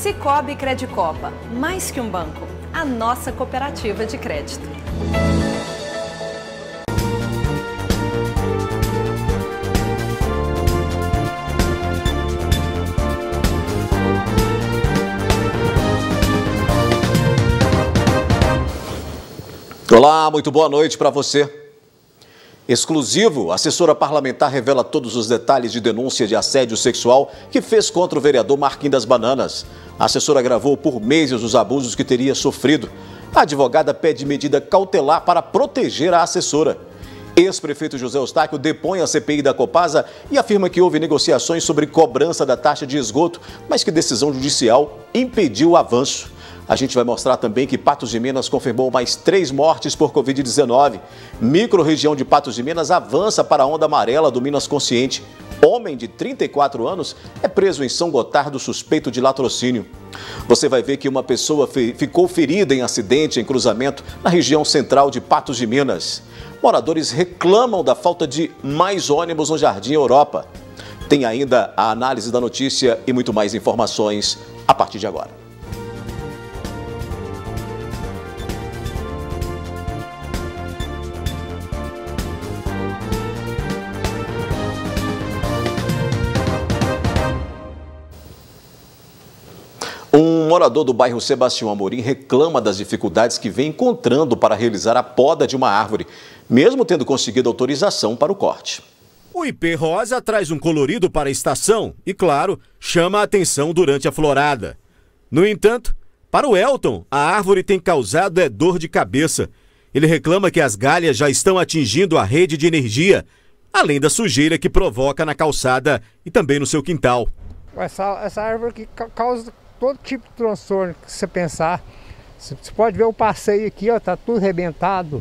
Sicoob Credicopa, mais que um banco, a nossa cooperativa de crédito. Olá, muito boa noite para você. Exclusivo, a assessora parlamentar revela todos os detalhes de denúncia de assédio sexual que fez contra o vereador Marquinhos das Bananas. A assessora gravou por meses os abusos que teria sofrido. A advogada pede medida cautelar para proteger a assessora. Ex-prefeito José Eustáquio depõe a CPI da Copasa e afirma que houve negociações sobre cobrança da taxa de esgoto, mas que decisão judicial impediu o avanço. A gente vai mostrar também que Patos de Minas confirmou mais 3 mortes por Covid-19. Microrregião de Patos de Minas avança para a onda amarela do Minas Consciente. Homem de 34 anos é preso em São Gotardo suspeito de latrocínio. Você vai ver que uma pessoa ficou ferida em acidente em cruzamento na região central de Patos de Minas. Moradores reclamam da falta de mais ônibus no Jardim Europa. Tem ainda a análise da notícia e muito mais informações a partir de agora. Um morador do bairro Sebastião Amorim reclama das dificuldades que vem encontrando para realizar a poda de uma árvore, mesmo tendo conseguido autorização para o corte. O ipê rosa traz um colorido para a estação e, claro, chama a atenção durante a florada. No entanto, para o Elton, a árvore tem causado dor de cabeça. Ele reclama que as galhas já estão atingindo a rede de energia, além da sujeira que provoca na calçada e também no seu quintal. Essa árvore aqui causa todo tipo de transtorno que você pensar. Você pode ver o passeio aqui, ó, tá tudo arrebentado.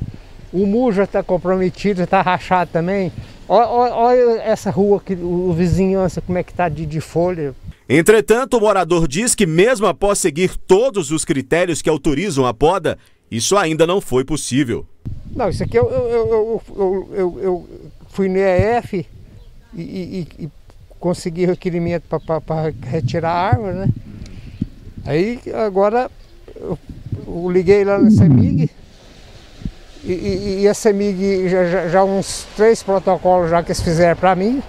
O muro já está comprometido, está rachado também. Olha essa rua aqui, o vizinhança, como é que tá de folha. Entretanto, o morador diz que mesmo após seguir todos os critérios que autorizam a poda, isso ainda não foi possível. Não, isso aqui eu fui no EF e consegui requerimento para retirar a árvore, né? Aí agora eu liguei lá na CEMIG e a CEMIG já uns 3 protocolos já que eles fizeram para mim.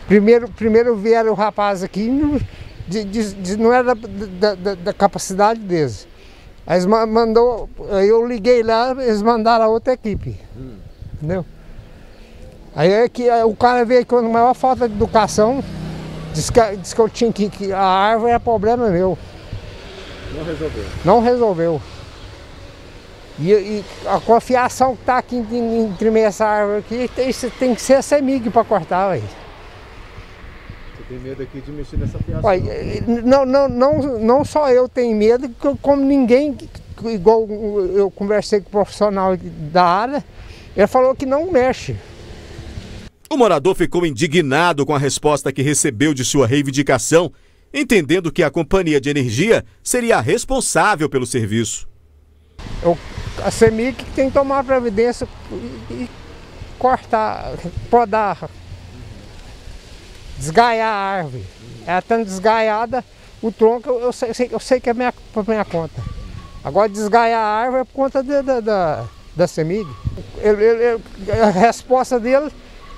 Primeiro vieram o rapaz aqui, não era da capacidade deles. Aí eu liguei lá, eles mandaram a outra equipe, entendeu? Aí o cara veio com a maior falta de educação, disse que eu tinha que a árvore era problema meu. Não resolveu? Não resolveu. E a confiação que está aqui entre essa árvore aqui, tem que ser a CEMIG para cortar, aí. Você tem medo aqui de mexer nessa fiação? Não só eu tenho medo, como ninguém, igual eu conversei com o profissional da área, ele falou que não mexe. O morador ficou indignado com a resposta que recebeu de sua reivindicação, entendendo que a companhia de energia seria a responsável pelo serviço. A CEMIG tem que tomar providência e cortar, podar, desgaiar a árvore. Ela estando desgaiada, o tronco eu sei que é por minha conta. Agora desgaiar a árvore é por conta da CEMIG. A resposta dele,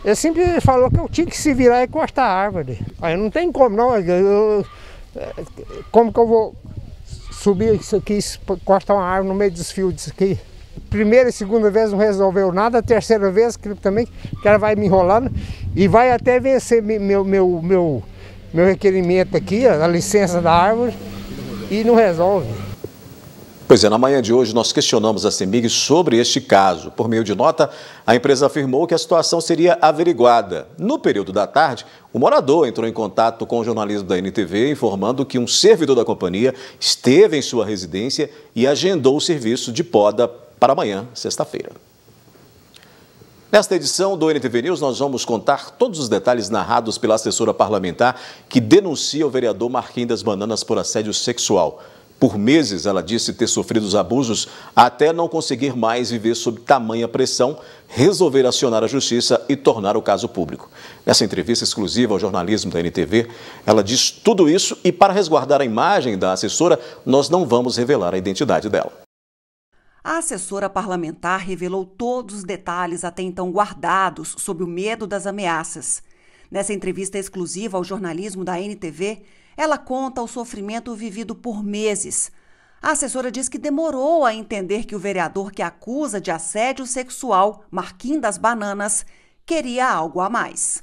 ele simplesmente falou que eu tinha que se virar e cortar a árvore. Aí não tem como não, como que eu vou subir isso aqui, cortar uma árvore no meio dos fios disso aqui? Primeira e segunda vez não resolveu nada, a terceira vez que também que ela vai me enrolando e vai até vencer meu requerimento aqui, a licença da árvore, e não resolve. Pois é, na manhã de hoje nós questionamos a CEMIG sobre este caso. Por meio de nota, a empresa afirmou que a situação seria averiguada. No período da tarde, o morador entrou em contato com o jornalismo da NTV, informando que um servidor da companhia esteve em sua residência e agendou o serviço de poda para amanhã, sexta-feira. Nesta edição do NTV News, nós vamos contar todos os detalhes narrados pela assessora parlamentar que denuncia o vereador Marquinhos das Bananas por assédio sexual. Por meses, ela disse ter sofrido os abusos até não conseguir mais viver sob tamanha pressão, resolver acionar a justiça e tornar o caso público. Nessa entrevista exclusiva ao jornalismo da NTV, ela diz tudo isso e, para resguardar a imagem da assessora, nós não vamos revelar a identidade dela. A assessora parlamentar revelou todos os detalhes até então guardados sob o medo das ameaças. Nessa entrevista exclusiva ao jornalismo da NTV, ela conta o sofrimento vivido por meses. A assessora diz que demorou a entender que o vereador que acusa de assédio sexual, Marquinhos das Bananas, queria algo a mais.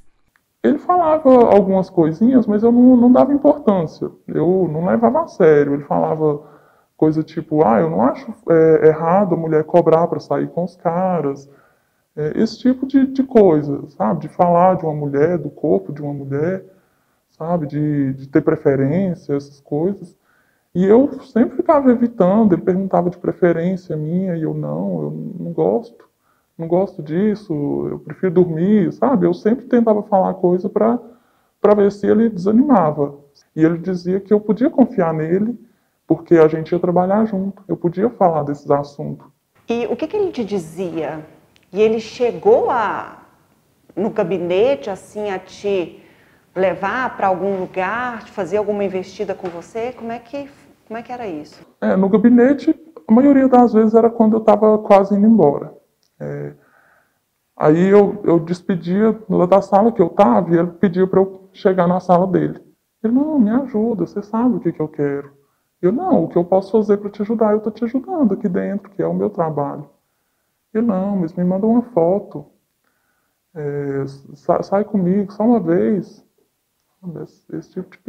Ele falava algumas coisinhas, mas eu não dava importância. Eu não levava a sério. Ele falava coisa tipo, eu não acho errado a mulher cobrar para sair com os caras. Esse tipo de coisa, sabe? De falar de uma mulher, do corpo de uma mulher, sabe? De ter preferência, essas coisas. E eu sempre ficava evitando. Ele perguntava de preferência minha e eu não gosto. Não gosto disso, eu prefiro dormir, sabe? Eu sempre tentava falar coisa para ver se ele desanimava. E ele dizia que eu podia confiar nele, porque a gente ia trabalhar junto. Eu podia falar desses assuntos. E o que ele te dizia? E ele chegou no gabinete, assim, a te levar para algum lugar, te fazer alguma investida com você? Como é que era isso? No gabinete, a maioria das vezes era quando eu estava quase indo embora. Aí eu despedia lá da sala que eu estava e ele pedia para eu chegar na sala dele. Ele, não, me ajuda, você sabe o que eu quero. Eu, não, o que eu posso fazer para te ajudar, eu estou te ajudando aqui dentro, que é o meu trabalho. Ele, não, mas me manda uma foto. Sai comigo, só uma vez. Esse tipo de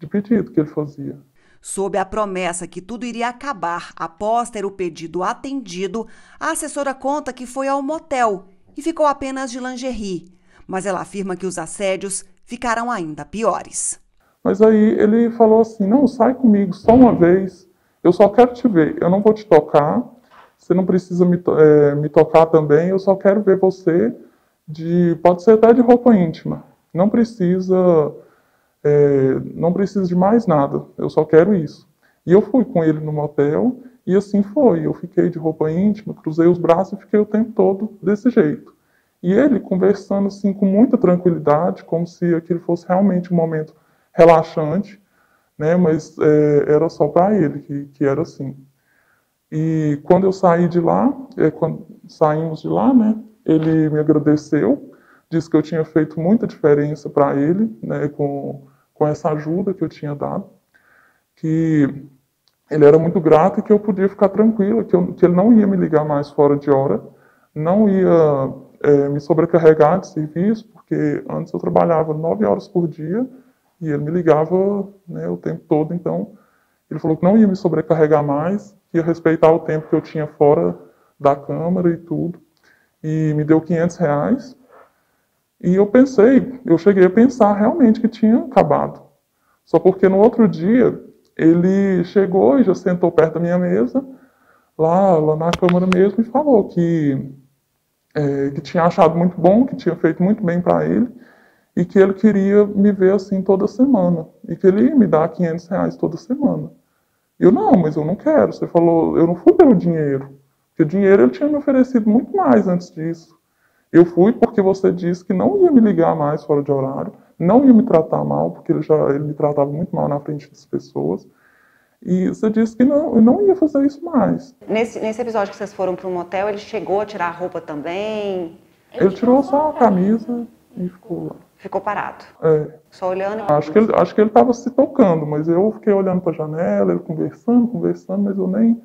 pedido que ele fazia. Sob a promessa que tudo iria acabar após ter o pedido atendido, a assessora conta que foi ao motel e ficou apenas de lingerie. Mas ela afirma que os assédios ficaram ainda piores. Mas aí ele falou assim, não, sai comigo só uma vez, eu só quero te ver, eu não vou te tocar, você não precisa me tocar também, eu só quero ver você, pode ser até de roupa íntima, não precisa de mais nada, eu só quero isso. E eu fui com ele no motel, e assim foi, eu fiquei de roupa íntima, cruzei os braços e fiquei o tempo todo desse jeito. E ele conversando assim com muita tranquilidade, como se aquilo fosse realmente um momento relaxante, né? Mas era só para ele que era assim. E quando eu saí de lá, quando saímos de lá, né? Ele me agradeceu, disse que eu tinha feito muita diferença para ele, né? Com essa ajuda que eu tinha dado, que ele era muito grato e que eu podia ficar tranquila, que ele não ia me ligar mais fora de hora, não ia me sobrecarregar de serviço, porque antes eu trabalhava 9 horas por dia e ele me ligava, né, o tempo todo. Então ele falou que não ia me sobrecarregar mais, ia respeitar o tempo que eu tinha fora da Câmara e tudo, e me deu R$500. E eu cheguei a pensar realmente que tinha acabado. Só porque no outro dia ele chegou e já sentou perto da minha mesa, lá na Câmara mesmo, e falou que tinha achado muito bom, que tinha feito muito bem para ele, e que ele queria me ver assim toda semana, e que ele ia me dar R$500 toda semana. Eu, não, mas eu não quero. Você falou, eu não fui pelo dinheiro, porque o dinheiro ele tinha me oferecido muito mais antes disso. Eu fui porque você disse que não ia me ligar mais fora de horário, não ia me tratar mal, porque ele me tratava muito mal na frente das pessoas. E você disse que eu não ia fazer isso mais. Nesse episódio que vocês foram para um motel, ele chegou a tirar a roupa também? Ele tirou só a camisa e ficou lá. Ficou parado? Só olhando? Acho que ele estava se tocando, mas eu fiquei olhando para a janela, ele conversando, mas eu nem...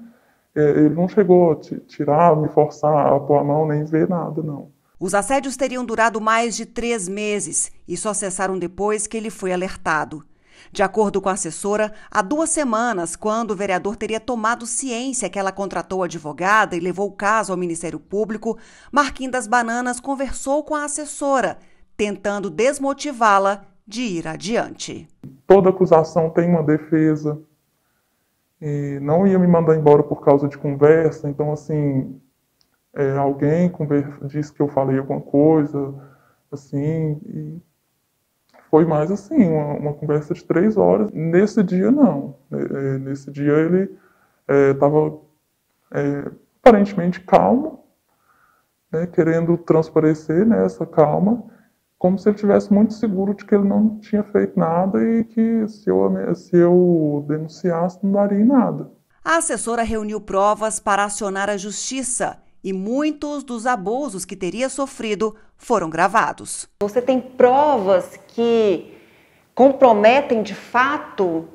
ele não chegou a tirar, me forçar a pôr a mão, nem ver nada, não. Os assédios teriam durado mais de 3 meses e só cessaram depois que ele foi alertado. De acordo com a assessora, há 2 semanas, quando o vereador teria tomado ciência que ela contratou advogada e levou o caso ao Ministério Público, Marquinhos das Bananas conversou com a assessora, tentando desmotivá-la de ir adiante. Toda acusação tem uma defesa e não ia me mandar embora por causa de conversa, então assim, alguém disse que eu falei alguma coisa, assim, e Foi mais assim, uma conversa de 3 horas. Nesse dia, não. Nesse dia ele estava aparentemente calmo, né, querendo transparecer, né, essa calma, como se ele estivesse muito seguro de que ele não tinha feito nada e que se eu denunciasse não daria em nada. A assessora reuniu provas para acionar a justiça e muitos dos abusos que teria sofrido foram gravados. Você tem provas que comprometem de fato,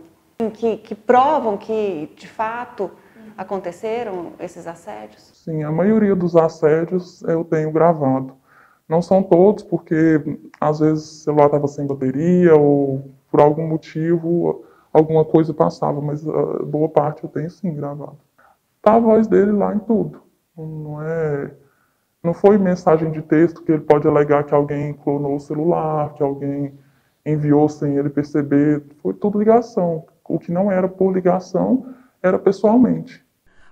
que provam que de fato aconteceram esses assédios? Sim, a maioria dos assédios eu tenho gravado. Não são todos, porque às vezes o celular estava sem bateria ou por algum motivo alguma coisa passava, mas a boa parte eu tenho sim gravado. Tá a voz dele lá em tudo. Não foi mensagem de texto que ele pode alegar que alguém clonou o celular, que alguém enviou sem ele perceber. Foi tudo ligação. O que não era por ligação era pessoalmente.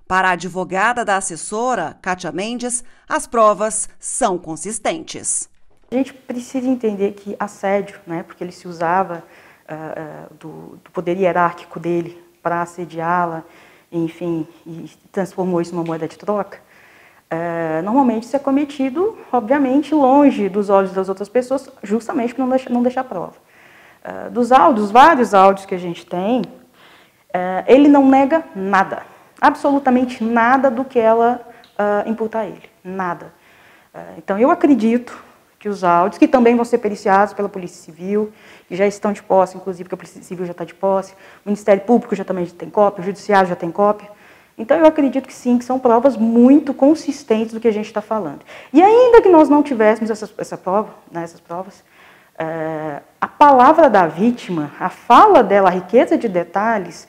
Para a advogada da assessora, Kátia Mendes, as provas são consistentes. A gente precisa entender que assédio, né, porque ele se usava do poder hierárquico dele para assediá-la, enfim, e transformou isso numa moeda de troca. Normalmente isso é cometido, obviamente, longe dos olhos das outras pessoas, justamente para não deixar prova. Dos vários áudios que a gente tem, ele não nega nada, absolutamente nada do que ela imputa a ele, nada. Então eu acredito que os áudios, que também vão ser periciados pela Polícia Civil, que já estão de posse, inclusive que a Polícia Civil já está de posse, o Ministério Público já também tem cópia, o Judiciário já tem cópia. Então eu acredito que sim, que são provas muito consistentes do que a gente está falando. E ainda que nós não tivéssemos essas provas, a palavra da vítima, a fala dela, a riqueza de detalhes,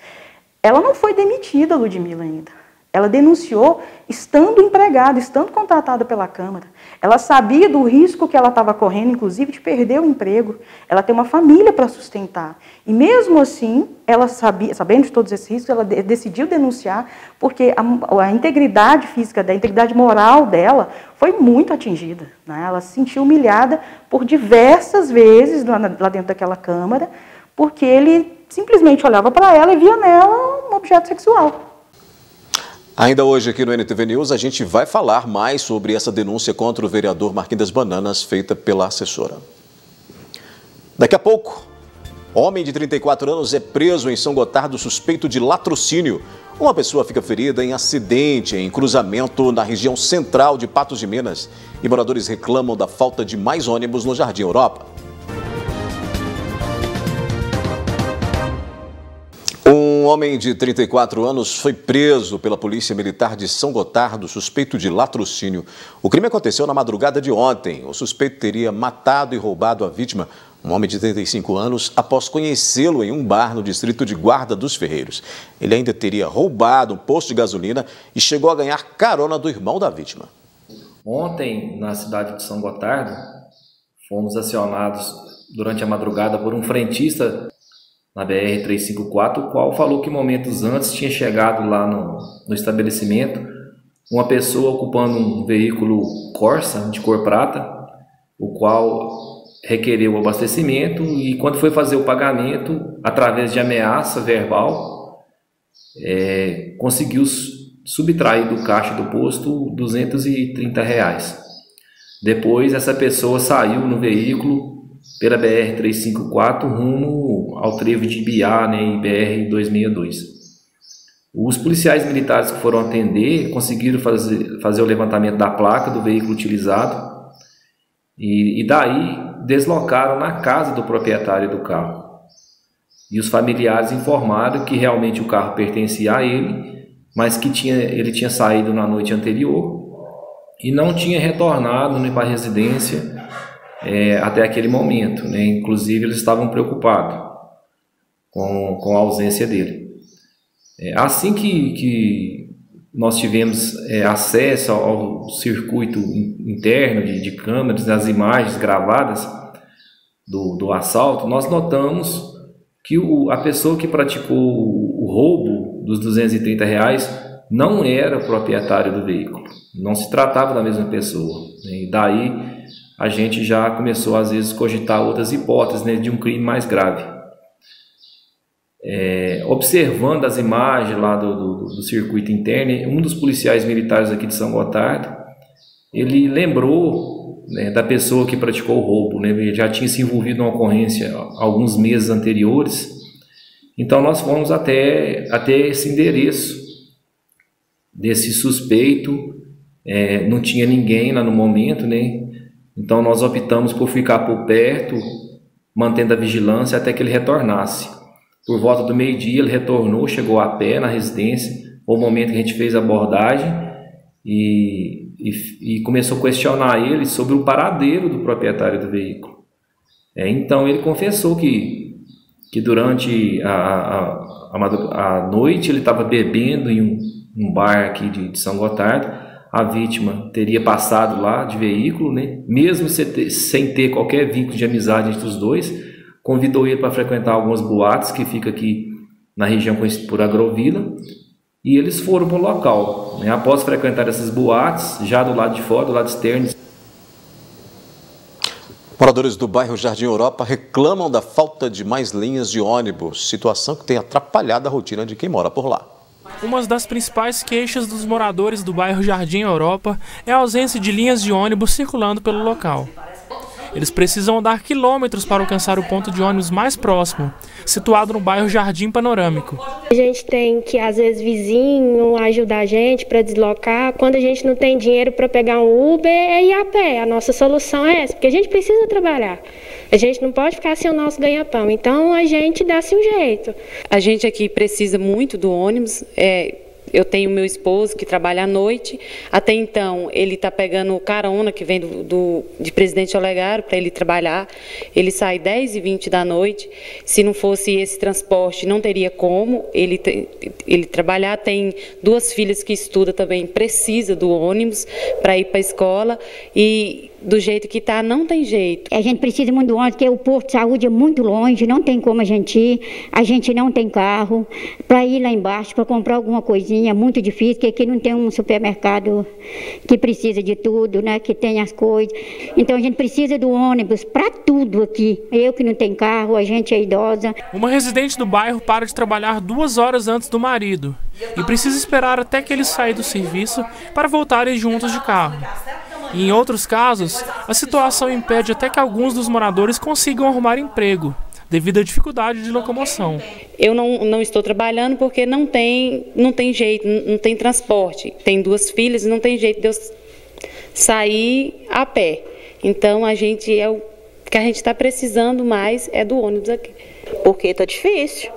ela não foi demitida, Ludmila, ainda. Ela denunciou estando empregada, estando contratada pela Câmara. Ela sabia do risco que ela estava correndo, inclusive de perder o emprego. Ela tem uma família para sustentar. E mesmo assim, ela sabendo de todos esses riscos, ela decidiu denunciar, porque a integridade física, a integridade moral dela foi muito atingida, né? Ela se sentiu humilhada por diversas vezes lá dentro daquela Câmara, porque ele simplesmente olhava para ela e via nela um objeto sexual. Ainda hoje aqui no NTV News a gente vai falar mais sobre essa denúncia contra o vereador Marquinhos das Bananas feita pela assessora. Daqui a pouco, homem de 34 anos é preso em São Gotardo suspeito de latrocínio. Uma pessoa fica ferida em acidente em cruzamento na região central de Patos de Minas. E moradores reclamam da falta de mais ônibus no Jardim Europa. Um homem de 34 anos foi preso pela Polícia Militar de São Gotardo, suspeito de latrocínio. O crime aconteceu na madrugada de ontem. O suspeito teria matado e roubado a vítima, um homem de 35 anos, após conhecê-lo em um bar no distrito de Guarda dos Ferreiros. Ele ainda teria roubado um posto de gasolina e chegou a ganhar carona do irmão da vítima. Ontem, na cidade de São Gotardo, fomos acionados durante a madrugada por um frentista na BR-354, o qual falou que momentos antes tinha chegado lá no estabelecimento uma pessoa ocupando um veículo Corsa de cor prata, o qual requereu o abastecimento e quando foi fazer o pagamento, através de ameaça verbal, conseguiu subtrair do caixa do posto R$230. Depois essa pessoa saiu no veículo pela BR-354 rumo ao trevo de Ibiá, né, em BR-262. Os policiais militares que foram atender conseguiram fazer o levantamento da placa do veículo utilizado e daí deslocaram na casa do proprietário do carro. E os familiares informaram que realmente o carro pertencia a ele, mas que ele tinha saído na noite anterior e não tinha retornado, né, para a residência até aquele momento, né? Inclusive eles estavam preocupados com a ausência dele. Assim que nós tivemos acesso ao circuito interno de câmeras, das imagens gravadas do assalto, nós notamos que a pessoa que praticou o roubo dos R$230 não era o proprietário do veículo, não se tratava da mesma pessoa, né? E daí a gente já começou, às vezes, a cogitar outras hipóteses, né, de um crime mais grave. Observando as imagens lá do circuito interno, um dos policiais militares aqui de São Gotardo, ele lembrou, né, da pessoa que praticou o roubo, né, ele já tinha se envolvido numa ocorrência alguns meses anteriores. Então nós fomos até esse endereço desse suspeito, não tinha ninguém lá no momento, né? Então nós optamos por ficar por perto, mantendo a vigilância até que ele retornasse. Por volta do meio-dia ele retornou, chegou a pé na residência, o momento que a gente fez a abordagem e começou a questionar ele sobre o paradeiro do proprietário do veículo. Então ele confessou que durante a noite ele estava bebendo em um bar aqui de São Gotardo. A vítima teria passado lá de veículo, né? Mesmo sem ter qualquer vínculo de amizade entre os dois, convidou ele para frequentar algumas boates que fica aqui na região conhecida por Agrovila, e eles foram para o local, né? Após frequentar essas boates, já do lado de fora, do lado externo. Moradores do bairro Jardim Europa reclamam da falta de mais linhas de ônibus, situação que tem atrapalhado a rotina de quem mora por lá. Uma das principais queixas dos moradores do bairro Jardim Europa é a ausência de linhas de ônibus circulando pelo local. Eles precisam andar quilômetros para alcançar o ponto de ônibus mais próximo, situado no bairro Jardim Panorâmico. A gente tem que, às vezes, vizinho ajudar a gente para deslocar. Quando a gente não tem dinheiro para pegar um Uber, é ir a pé. A nossa solução é essa, porque a gente precisa trabalhar. A gente não pode ficar sem o nosso ganha-pão, então a gente dá-se um jeito. A gente aqui precisa muito do ônibus. Eu tenho meu esposo que trabalha à noite. Até então, ele está pegando carona que vem de Presidente Olegário para ele trabalhar. Ele sai 10h20 da noite. Se não fosse esse transporte, não teria como ele trabalhar. Tem 2 filhas que estudam também, precisa do ônibus para ir para a escola. E do jeito que está, não tem jeito. A gente precisa muito do ônibus, porque o posto de saúde é muito longe, não tem como a gente não tem carro. Para ir lá embaixo, para comprar alguma coisinha, é muito difícil, porque aqui não tem um supermercado que precisa de tudo, né, que tem as coisas. Então a gente precisa do ônibus para tudo aqui. Eu que não tenho carro, a gente é idosa. Uma residente do bairro para de trabalhar 2 horas antes do marido e precisa esperar até que ele saia do serviço para voltarem juntos de carro. E em outros casos, a situação impede até que alguns dos moradores consigam arrumar emprego, devido à dificuldade de locomoção. Eu não estou trabalhando porque não tem jeito, não tem transporte. Tem 2 filhas e não tem jeito de eu sair a pé. Então o que a gente está precisando mais é do ônibus aqui. Porque está difícil.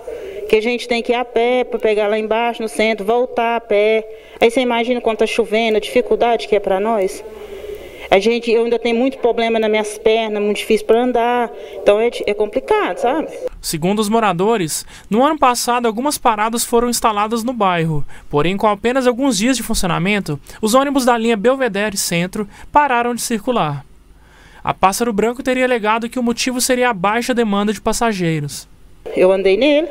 Que a gente tem que ir a pé para pegar lá embaixo no centro, voltar a pé. Aí você imagina quando está chovendo, a dificuldade que é para nós. Eu ainda tenho muito problema nas minhas pernas, muito difícil para andar, então é complicado, sabe? Segundo os moradores, no ano passado algumas paradas foram instaladas no bairro, porém com apenas alguns dias de funcionamento, os ônibus da linha Belvedere Centro pararam de circular. A Pássaro Branco teria alegado que o motivo seria a baixa demanda de passageiros. Eu andei nele,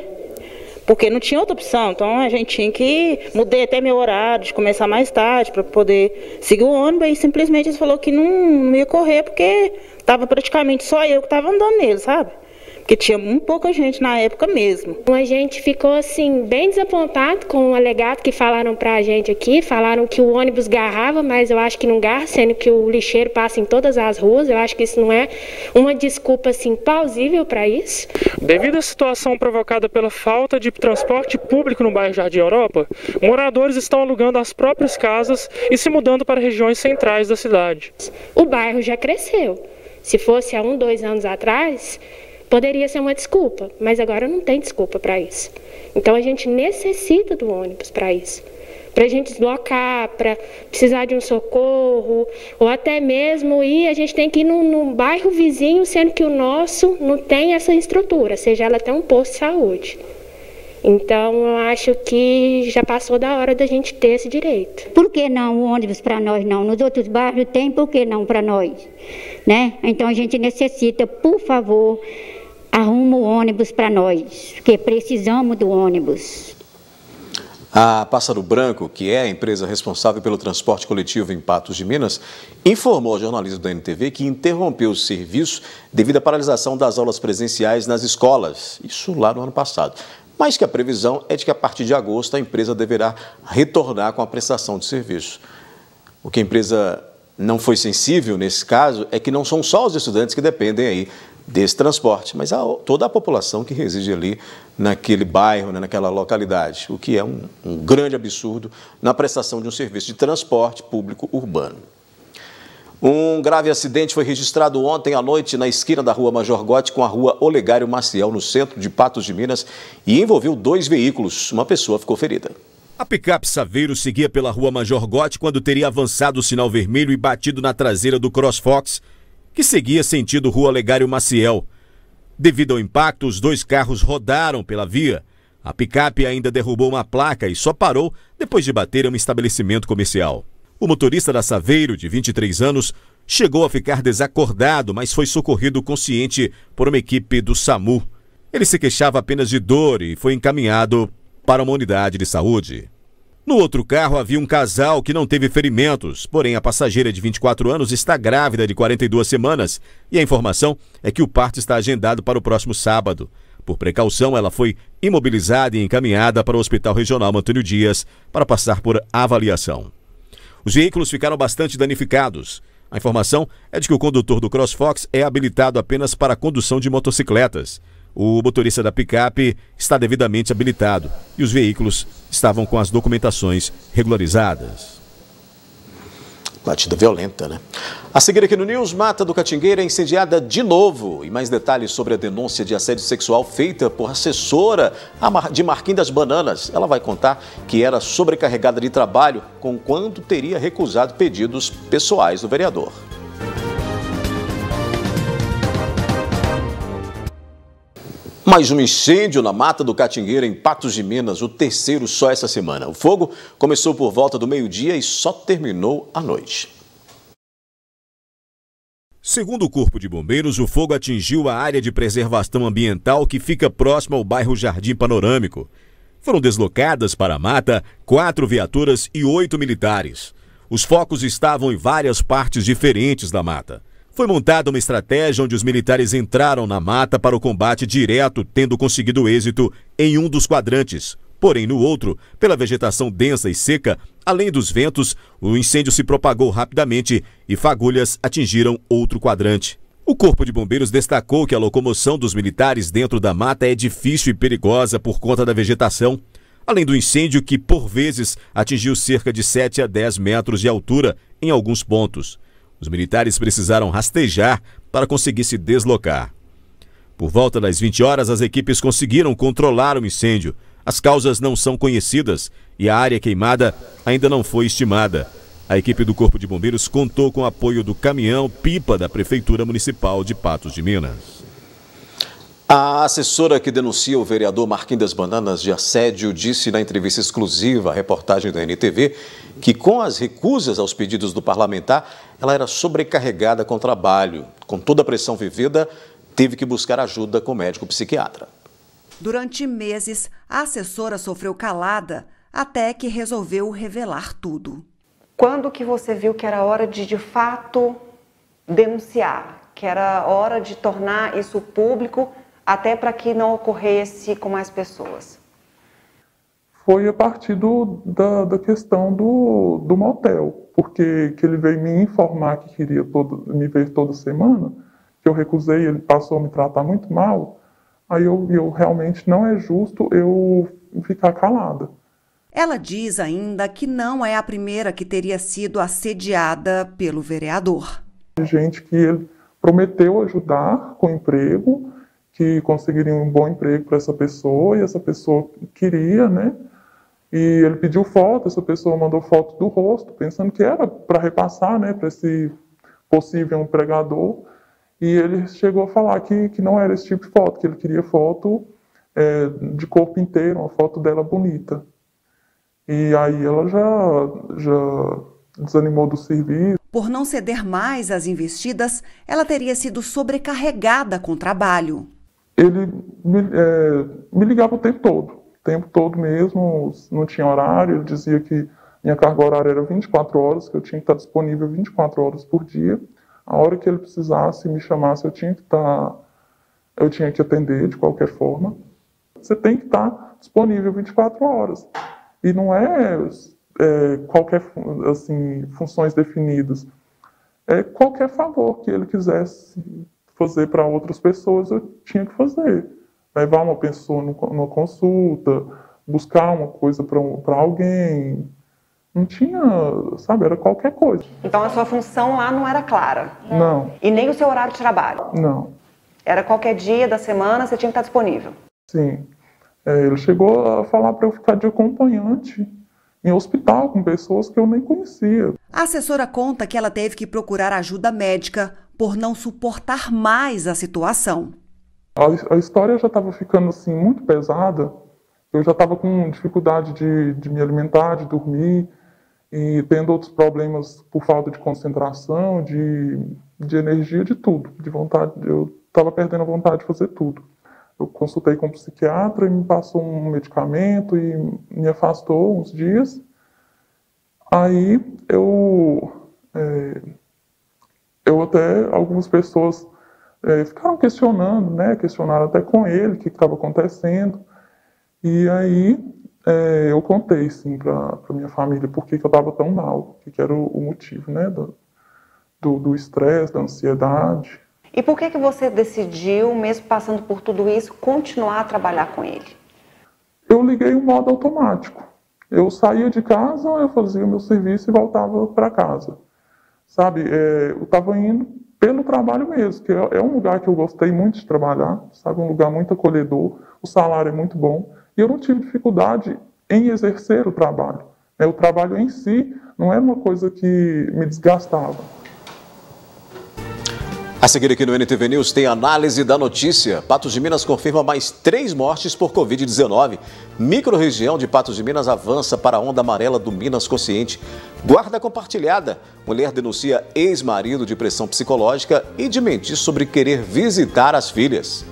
porque não tinha outra opção, então a gente tinha que mudei até meu horário de começar mais tarde para poder seguir o ônibus, e simplesmente ele falou que não ia correr porque estava praticamente só eu que estava andando nele, sabe? Porque tinha muito pouca gente na época mesmo. A gente ficou assim bem desapontado com o alegato que falaram pra gente aqui, falaram que o ônibus garrava, mas eu acho que não garra, sendo que o lixeiro passa em todas as ruas. Eu acho que isso não é uma desculpa assim plausível para isso. Devido à situação provocada pela falta de transporte público no bairro Jardim Europa, moradores estão alugando as próprias casas e se mudando para regiões centrais da cidade. O bairro já cresceu. Se fosse há 1, 2 anos atrás, poderia ser uma desculpa, mas agora não tem desculpa para isso. Então a gente necessita do ônibus para isso. Para a gente deslocar, para precisar de um socorro, ou até mesmo a gente tem que ir num bairro vizinho, sendo que o nosso não tem essa estrutura, seja ela até um posto de saúde. Então eu acho que já passou da hora da gente ter esse direito. Por que não o ônibus para nós não? Nos outros bairros tem, por que não para nós? Né? Então a gente necessita, por favor, arruma o ônibus para nós, porque precisamos do ônibus. A Pássaro Branco, que é a empresa responsável pelo transporte coletivo em Patos de Minas, informou ao jornalismo da NTV que interrompeu o serviço devido à paralisação das aulas presenciais nas escolas, isso lá no ano passado. Mas que a previsão é de que a partir de agosto a empresa deverá retornar com a prestação de serviço. O que a empresa não foi sensível nesse caso é que não são só os estudantes que dependem aí desse transporte, mas toda a população que reside ali naquele bairro, né, naquela localidade, o que é um grande absurdo na prestação de um serviço de transporte público urbano. Um grave acidente foi registrado ontem à noite na esquina da Rua Major Gotti com a Rua Olegário Maciel, no centro de Patos de Minas, e envolveu 2 veículos. Uma pessoa ficou ferida. A picape Saveiro seguia pela Rua Major Gotti quando teria avançado o sinal vermelho e batido na traseira do CrossFox, que seguia sentido Rua Olegário Maciel. Devido ao impacto, os 2 carros rodaram pela via. A picape ainda derrubou uma placa e só parou depois de bater em um estabelecimento comercial. O motorista da Saveiro, de 23 anos, chegou a ficar desacordado, mas foi socorrido consciente por uma equipe do SAMU. Ele se queixava apenas de dor e foi encaminhado para uma unidade de saúde. No outro carro havia um casal que não teve ferimentos, porém a passageira de 24 anos está grávida de 42 semanas e a informação é que o parto está agendado para o próximo sábado. Por precaução, ela foi imobilizada e encaminhada para o Hospital Regional Antônio Dias para passar por avaliação. Os veículos ficaram bastante danificados. A informação é de que o condutor do CrossFox é habilitado apenas para a condução de motocicletas. O motorista da picape está devidamente habilitado e os veículos estavam com as documentações regularizadas. Batida violenta, né? A seguir aqui no News, Mata do Catingueira é incendiada de novo. E mais detalhes sobre a denúncia de assédio sexual feita por assessora de Marquinhos das Bananas. Ela vai contar que era sobrecarregada de trabalho com quando teria recusado pedidos pessoais do vereador. Mais um incêndio na Mata do Catingueira, em Patos de Minas, o 3º só essa semana. O fogo começou por volta do meio-dia e só terminou à noite. Segundo o Corpo de Bombeiros, o fogo atingiu a área de preservação ambiental que fica próxima ao bairro Jardim Panorâmico. Foram deslocadas para a mata 4 viaturas e 8 militares. Os focos estavam em várias partes diferentes da mata. Foi montada uma estratégia onde os militares entraram na mata para o combate direto, tendo conseguido êxito em um dos quadrantes. Porém, no outro, pela vegetação densa e seca, além dos ventos, o incêndio se propagou rapidamente e fagulhas atingiram outro quadrante. O Corpo de Bombeiros destacou que a locomoção dos militares dentro da mata é difícil e perigosa por conta da vegetação, além do incêndio que, por vezes, atingiu cerca de 7 a 10 metros de altura em alguns pontos. Os militares precisaram rastejar para conseguir se deslocar. Por volta das 20 horas, as equipes conseguiram controlar o incêndio. As causas não são conhecidas e a área queimada ainda não foi estimada. A equipe do Corpo de Bombeiros contou com o apoio do caminhão-pipa da Prefeitura Municipal de Patos de Minas. A assessora que denuncia o vereador Marquinhos das Bananas de assédio disse na entrevista exclusiva à reportagem da NTV que com as recusas aos pedidos do parlamentar, ela era sobrecarregada com trabalho. Com toda a pressão vivida, teve que buscar ajuda com o médico psiquiatra. Durante meses, a assessora sofreu calada até que resolveu revelar tudo. Quando que você viu que era hora de fato, denunciar? Que era hora de tornar isso público, até para que não ocorresse com mais pessoas? Foi a partir da questão do motel, porque que ele veio me informar que queria me ver toda semana, que eu recusei, ele passou a me tratar muito mal, aí eu realmente não é justo eu ficar calada. Ela diz ainda que não é a primeira que teria sido assediada pelo vereador. Gente que ele prometeu ajudar com emprego, que conseguiria um bom emprego para essa pessoa, e essa pessoa queria, né? E ele pediu foto, essa pessoa mandou foto do rosto, pensando que era para repassar, né, para esse possível empregador. E ele chegou a falar que não era esse tipo de foto, que ele queria foto de corpo inteiro, uma foto dela bonita. E aí ela já desanimou do serviço. Por não ceder mais às investidas, ela teria sido sobrecarregada com trabalho. Ele me ligava o tempo todo. tempo todo mesmo, não tinha horário. Ele dizia que minha carga horária era 24 horas, que eu tinha que estar disponível 24 horas por dia. A hora que ele precisasse, me chamasse, eu tinha que atender de qualquer forma. Você tem que estar disponível 24 horas. E não é qualquer, assim, funções definidas. É qualquer favor que ele quisesse fazer para outras pessoas, eu tinha que fazer. Levar uma pessoa numa consulta, buscar uma coisa para alguém. Não tinha, sabe, era qualquer coisa. Então a sua função lá não era clara? Não. E nem o seu horário de trabalho? Não. Era qualquer dia da semana, você tinha que estar disponível? Sim. Ele chegou a falar para eu ficar de acompanhante em hospital com pessoas que eu nem conhecia. A assessora conta que ela teve que procurar ajuda médica por não suportar mais a situação. A história já estava ficando assim muito pesada. Eu já estava com dificuldade de me alimentar, de dormir, e tendo outros problemas por falta de concentração, de energia, de tudo, de vontade. Eu estava perdendo a vontade de fazer tudo. Eu consultei com um psiquiatra e me passou um medicamento e me afastou uns dias. Aí algumas pessoas ficaram questionando, né? Questionaram até com ele o que estava acontecendo. E aí eu contei, sim, para minha família por que eu estava tão mal, o que era o motivo, né? Do estresse, da ansiedade. E por que você decidiu, mesmo passando por tudo isso, continuar a trabalhar com ele? Eu liguei o modo automático. Eu saía de casa, eu fazia o meu serviço e voltava para casa. Sabe, eu estava indo pelo trabalho mesmo, que é um lugar que eu gostei muito de trabalhar, sabe, um lugar muito acolhedor, o salário é muito bom, e eu não tive dificuldade em exercer o trabalho. O trabalho em si não era uma coisa que me desgastava. A seguir aqui no NTV News tem análise da notícia. Patos de Minas confirma mais 3 mortes por Covid-19. Microrregião de Patos de Minas avança para a onda amarela do Minas Consciente. Guarda compartilhada. Mulher denuncia ex-marido de pressão psicológica e de mentir sobre querer visitar as filhas.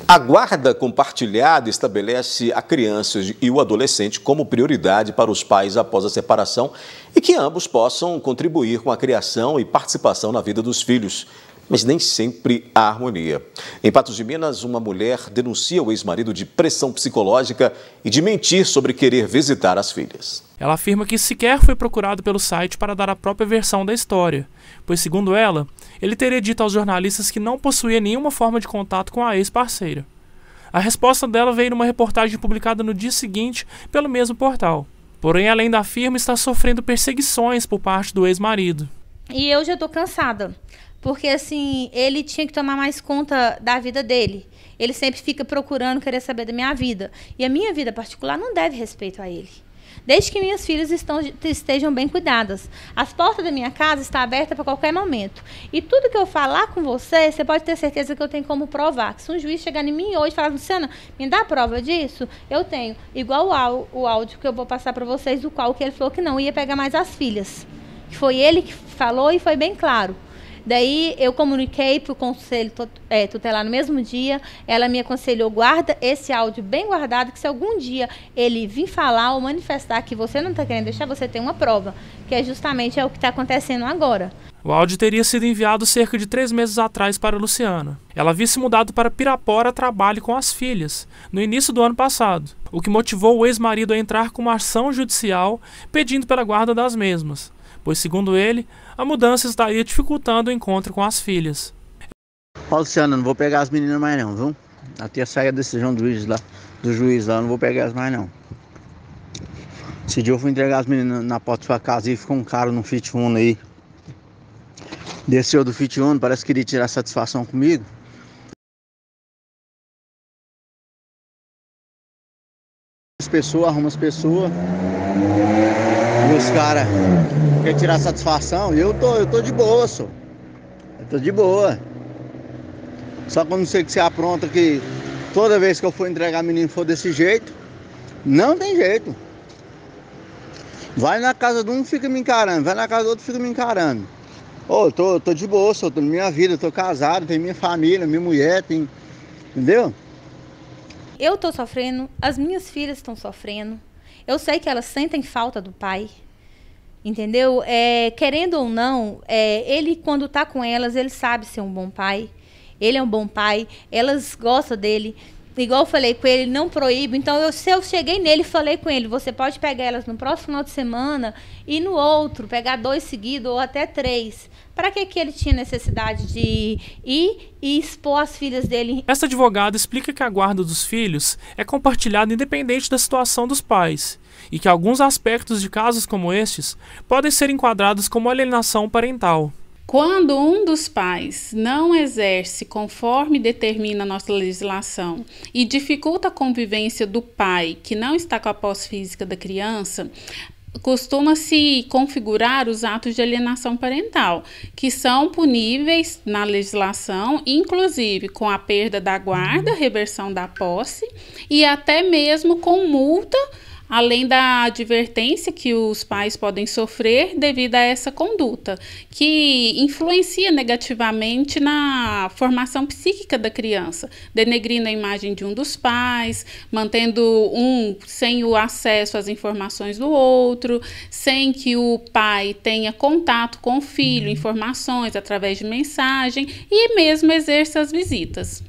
A guarda compartilhada estabelece a criança e o adolescente como prioridade para os pais após a separação e que ambos possam contribuir com a criação e participação na vida dos filhos, mas nem sempre há harmonia. Em Patos de Minas, uma mulher denuncia o ex-marido de pressão psicológica e de mentir sobre querer visitar as filhas. Ela afirma que sequer foi procurado pelo site para dar a própria versão da história, pois, segundo ela, ele teria dito aos jornalistas que não possuía nenhuma forma de contato com a ex-parceira. A resposta dela veio numa reportagem publicada no dia seguinte pelo mesmo portal. Porém, além da firma, está sofrendo perseguições por parte do ex-marido. E eu já estou cansada, porque assim, ele tinha que tomar mais conta da vida dele. Ele sempre fica procurando querer saber da minha vida. E a minha vida particular não deve respeito a ele. Desde que minhas filhas estejam bem cuidadas. As portas da minha casa estão abertas para qualquer momento. E tudo que eu falar com você, você pode ter certeza que eu tenho como provar. Que se um juiz chegar em mim hoje e falar, Luciana, me dá prova disso? Eu tenho. Igual o áudio que eu vou passar para vocês, do qual que ele falou que não ia pegar mais as filhas. Que foi ele que falou e foi bem claro. Daí eu comuniquei para o conselho tutelar no mesmo dia, ela me aconselhou, guarda esse áudio bem guardado, que se algum dia ele vir falar ou manifestar que você não está querendo deixar, você tem uma prova, que é justamente o que está acontecendo agora. O áudio teria sido enviado cerca de 3 meses atrás para Luciana. Ela havia se mudado para Pirapora a trabalho com as filhas, no início do ano passado, o que motivou o ex-marido a entrar com uma ação judicial pedindo pela guarda das mesmas, pois, segundo ele, a mudança estaria dificultando o encontro com as filhas. Ó, Luciana, não vou pegar as meninas mais não, viu? Até sair a decisão do juiz lá, não vou pegar as mais não. Esse dia eu fui entregar as meninas na porta da sua casa e ficou um cara no Fit Uno aí. Desceu do Fit Uno, parece que queria tirar satisfação comigo. Arruma as pessoas. E os caras querem tirar satisfação. E eu tô de boa, só. Eu tô de boa. Só que eu não sei que você apronta que toda vez que eu for entregar menino for desse jeito, não tem jeito. Vai na casa de um, fica me encarando. Vai na casa do outro, fica me encarando. Eu tô de boa, eu tô na minha vida, eu tô casado, tenho minha família, minha mulher, entendeu? Eu tô sofrendo, as minhas filhas estão sofrendo. Eu sei que elas sentem falta do pai, entendeu? Querendo ou não, ele quando tá com elas, ele sabe ser um bom pai. Ele é um bom pai, elas gostam dele. Igual eu falei com ele, não proíbo. Então, se eu cheguei nele e falei com ele, você pode pegar elas no próximo final de semana e no outro, pegar 2 seguidos ou até 3. Para que ele tinha necessidade de ir e expor as filhas dele? Esta advogada explica que a guarda dos filhos é compartilhada independente da situação dos pais e que alguns aspectos de casos como estes podem ser enquadrados como alienação parental. Quando um dos pais não exerce conforme determina a nossa legislação e dificulta a convivência do pai que não está com a posse física da criança, costuma-se configurar os atos de alienação parental, que são puníveis na legislação, inclusive com a perda da guarda, reversão da posse e até mesmo com multa, além da advertência que os pais podem sofrer devido a essa conduta, que influencia negativamente na formação psíquica da criança, denegrindo a imagem de um dos pais, mantendo um sem o acesso às informações do outro, sem que o pai tenha contato com o filho, informações através de mensagem e mesmo exerça as visitas.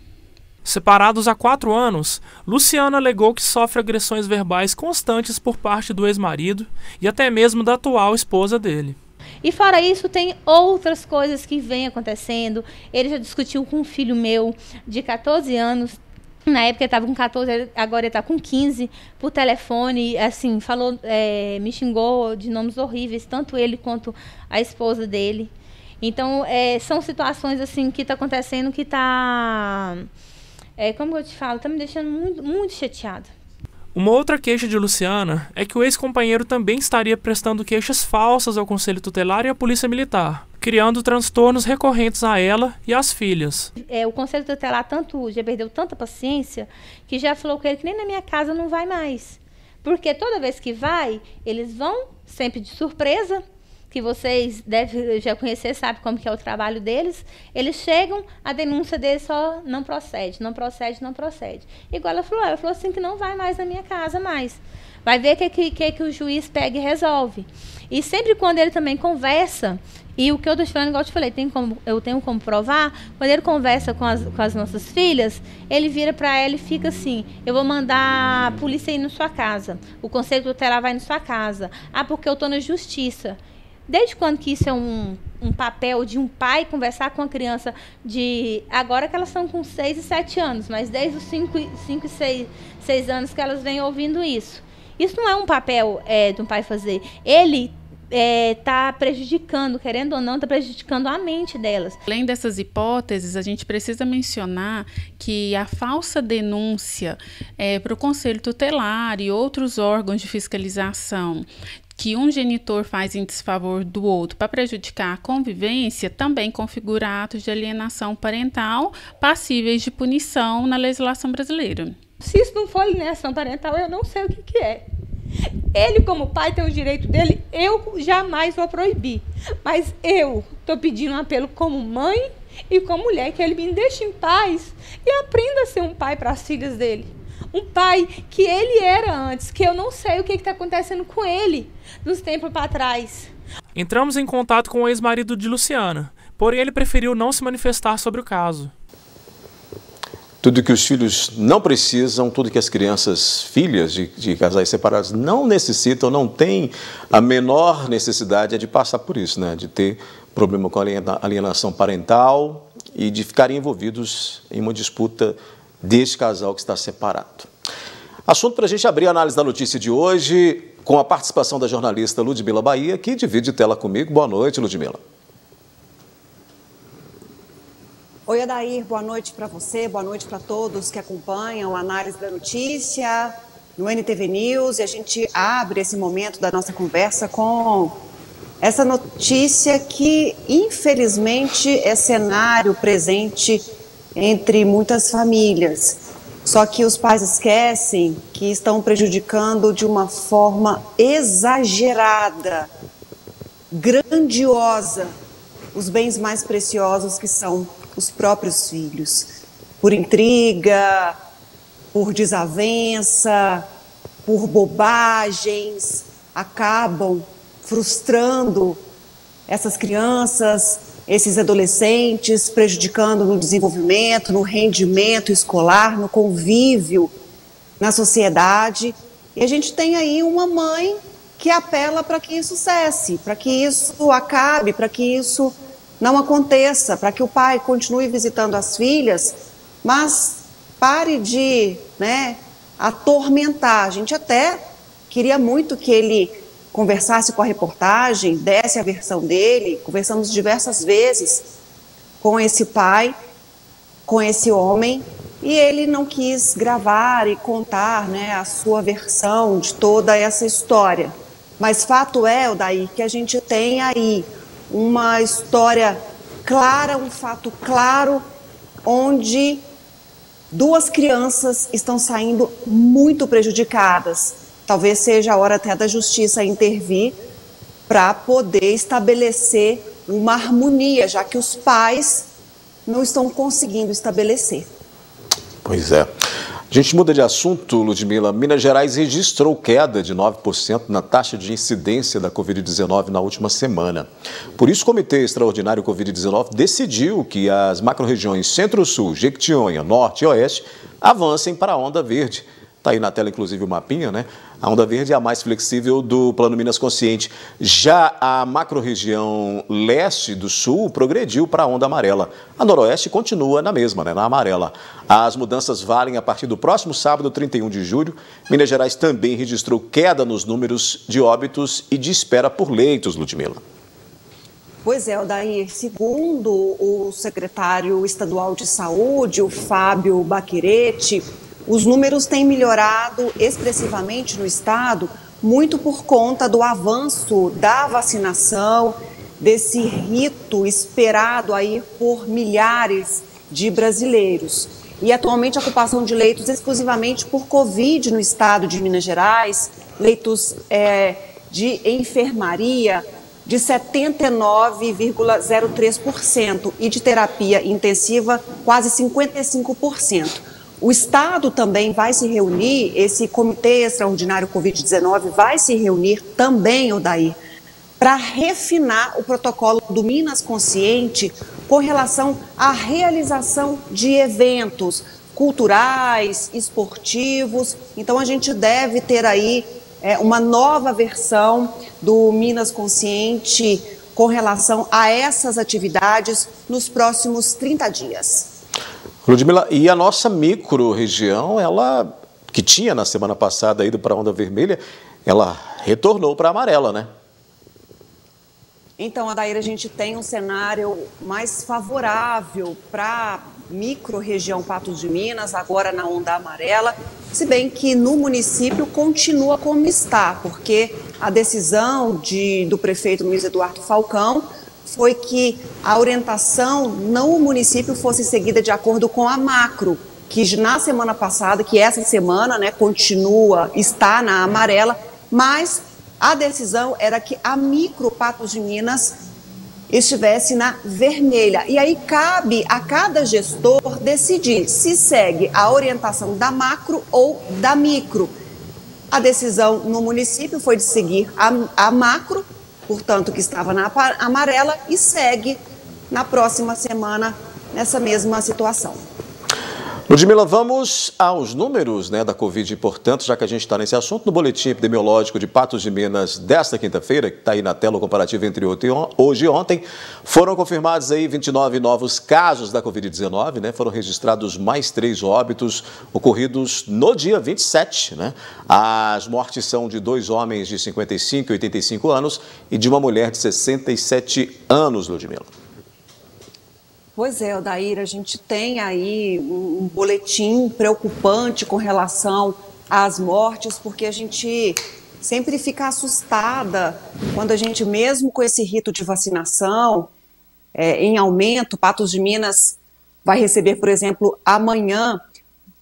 Separados há 4 anos, Luciana alegou que sofre agressões verbais constantes por parte do ex-marido e até mesmo da atual esposa dele. E fora isso, tem outras coisas que vêm acontecendo. Ele já discutiu com um filho meu de 14 anos. Na época ele estava com 14, agora ele está com 15, por telefone, assim, falou, me xingou de nomes horríveis, tanto ele quanto a esposa dele. Então, são situações assim que está acontecendo que está... como eu te falo, tá me deixando muito, muito chateada. Uma outra queixa de Luciana é que o ex-companheiro também estaria prestando queixas falsas ao Conselho Tutelar e à Polícia Militar, criando transtornos recorrentes a ela e às filhas. O Conselho Tutelar já perdeu tanta paciência que já falou com ele que nem na minha casa não vai mais. Porque toda vez que vai, eles vão sempre de surpresa, que vocês devem já conhecer, sabe como que é o trabalho deles. Eles chegam, a denúncia deles só não procede, não procede, não procede. Igual ela falou assim que não vai mais na minha casa mais. Vai ver que o juiz pega e resolve. E sempre quando ele também conversa, e o que eu estou te falando, igual eu te falei, eu tenho como provar, quando ele conversa com as nossas filhas, ele vira para ela e fica assim, eu vou mandar a polícia ir na sua casa, o Conselho Tutelar vai na sua casa, porque eu estou na justiça. Desde quando que isso é um papel de um pai conversar com a criança agora que elas estão com 6 e 7 anos, mas desde os 5 e 6 anos que elas vêm ouvindo isso. Isso não é um papel de um pai fazer. Ele está prejudicando, querendo ou não, está prejudicando a mente delas. Além dessas hipóteses, a gente precisa mencionar que a falsa denúncia para o Conselho Tutelar e outros órgãos de fiscalização que um genitor faz em desfavor do outro para prejudicar a convivência, também configura atos de alienação parental passíveis de punição na legislação brasileira. Se isso não for alienação parental, eu não sei o que é. Ele, como pai, tem o direito dele, eu jamais vou proibir. Mas eu estou pedindo um apelo como mãe e como mulher, que ele me deixe em paz e aprenda a ser um pai para as filhas dele. Um pai que ele era antes, que eu não sei o que está acontecendo com ele nos tempos para trás. Entramos em contato com o ex-marido de Luciana, porém ele preferiu não se manifestar sobre o caso. Tudo que os filhos não precisam, tudo que as crianças, filhas de casais separados não necessitam, não têm a menor necessidade de passar por isso, né? De ter problema com alienação parental e de ficarem envolvidos em uma disputa deste casal que está separado. Assunto para a gente abrir a análise da notícia de hoje, com a participação da jornalista Ludmila Bahia, que divide tela comigo. Boa noite, Ludmila. Oi, Adair, boa noite para você, boa noite para todos que acompanham a análise da notícia no NTV News. E a gente abre esse momento da nossa conversa com essa notícia que, infelizmente, é cenário presente entre muitas famílias. Só que os pais esquecem que estão prejudicando de uma forma exagerada, grandiosa, os bens mais preciosos que são os próprios filhos. Por intriga, por desavença, por bobagens, acabam frustrando essas crianças, esses adolescentes, prejudicando no desenvolvimento, no rendimento escolar, no convívio na sociedade. E a gente tem aí uma mãe que apela para que isso cesse, para que isso acabe, para que isso não aconteça, para que o pai continue visitando as filhas, mas pare de, atormentar. A gente até queria muito que ele conversasse com a reportagem, desse a versão dele. Conversamos diversas vezes com esse pai, com esse homem, e ele não quis gravar e contar, a sua versão de toda essa história. Mas fato é, Odair, que a gente tem aí uma história clara, um fato claro, onde duas crianças estão saindo muito prejudicadas. Talvez seja a hora até da justiça intervir para poder estabelecer uma harmonia, já que os pais não estão conseguindo estabelecer. Pois é. A gente muda de assunto, Ludmila. Minas Gerais registrou queda de 9% na taxa de incidência da Covid-19 na última semana. Por isso, o Comitê Extraordinário Covid-19 decidiu que as macro-regiões Centro-Sul, Jequitinhonha, Norte e Oeste avancem para a onda verde. Está aí na tela, inclusive, o mapinha, A onda verde é a mais flexível do Plano Minas Consciente. Já a macro-região leste do sul progrediu para a onda amarela. A noroeste continua na mesma, na amarela. As mudanças valem a partir do próximo sábado, 31 de julho. Minas Gerais também registrou queda nos números de óbitos e de espera por leitos, Ludmila. Pois é, Odair, segundo o secretário estadual de saúde, o Fábio Baquerete, os números têm melhorado expressivamente no estado, muito por conta do avanço da vacinação, desse rito esperado aí por milhares de brasileiros. E atualmente a ocupação de leitos exclusivamente por Covid no estado de Minas Gerais, leitos de enfermaria de 79,03% e de terapia intensiva quase 55%. O Estado também vai se reunir, esse Comitê Extraordinário Covid-19 vai se reunir também, Odair, para refinar o protocolo do Minas Consciente com relação à realização de eventos culturais, esportivos. Então a gente deve ter aí uma nova versão do Minas Consciente com relação a essas atividades nos próximos 30 dias. Ludmila, e a nossa micro-região, ela que tinha na semana passada ido para a onda vermelha, ela retornou para a amarela, Então, Odair, a gente tem um cenário mais favorável para a micro-região Patos de Minas, agora na onda amarela, se bem que no município continua como está, porque a decisão do prefeito Luiz Eduardo Falcão foi que a orientação no município fosse seguida de acordo com a macro, que na semana passada, que essa semana, está na amarela, mas a decisão era que a micro Patos de Minas estivesse na vermelha. E aí cabe a cada gestor decidir se segue a orientação da macro ou da micro. A decisão no município foi de seguir a macro, portanto, que estava na amarela, e segue na próxima semana nessa mesma situação. Ludmila, vamos aos números da Covid, portanto, já que a gente está nesse assunto, no boletim epidemiológico de Patos de Minas desta quinta-feira, que está aí na tela o comparativo entre hoje e ontem, foram confirmados aí 29 novos casos da Covid-19, foram registrados mais 3 óbitos ocorridos no dia 27, As mortes são de 2 homens de 55 e 85 anos e de uma mulher de 67 anos, Ludmila. Pois é, Odair, a gente tem aí um boletim preocupante com relação às mortes, porque a gente sempre fica assustada quando a gente, mesmo com esse rito de vacinação em aumento, Patos de Minas vai receber, por exemplo, amanhã,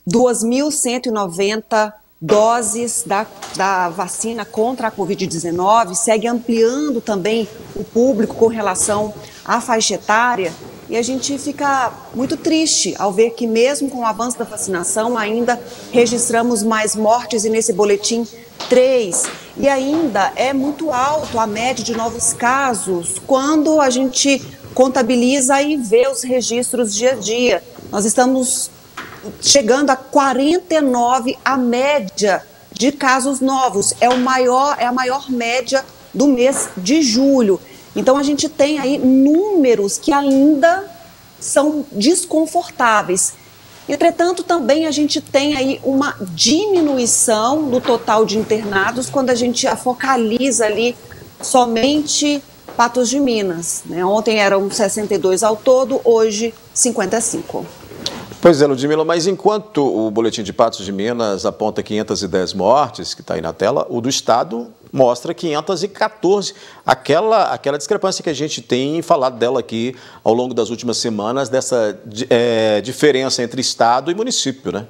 2.190 doses da vacina contra a Covid-19, segue ampliando também o público com relação a faixa etária, e a gente fica muito triste ao ver que mesmo com o avanço da vacinação ainda registramos mais mortes e nesse boletim 3. E ainda é muito alto a média de novos casos quando a gente contabiliza e vê os registros dia a dia. Nós estamos chegando a 49 a média de casos novos. É a maior média do mês de julho. Então a gente tem aí números que ainda são desconfortáveis. Entretanto, também a gente tem aí uma diminuição no total de internados quando a gente focaliza ali somente Patos de Minas, né? Ontem eram 62 ao todo, hoje 55. Pois é, Ludmila, mas enquanto o boletim de Patos de Minas aponta 510 mortes, que está aí na tela, o do Estado mostra 514. Aquela discrepância que a gente tem falado dela aqui ao longo das últimas semanas, dessa diferença entre Estado e município, né?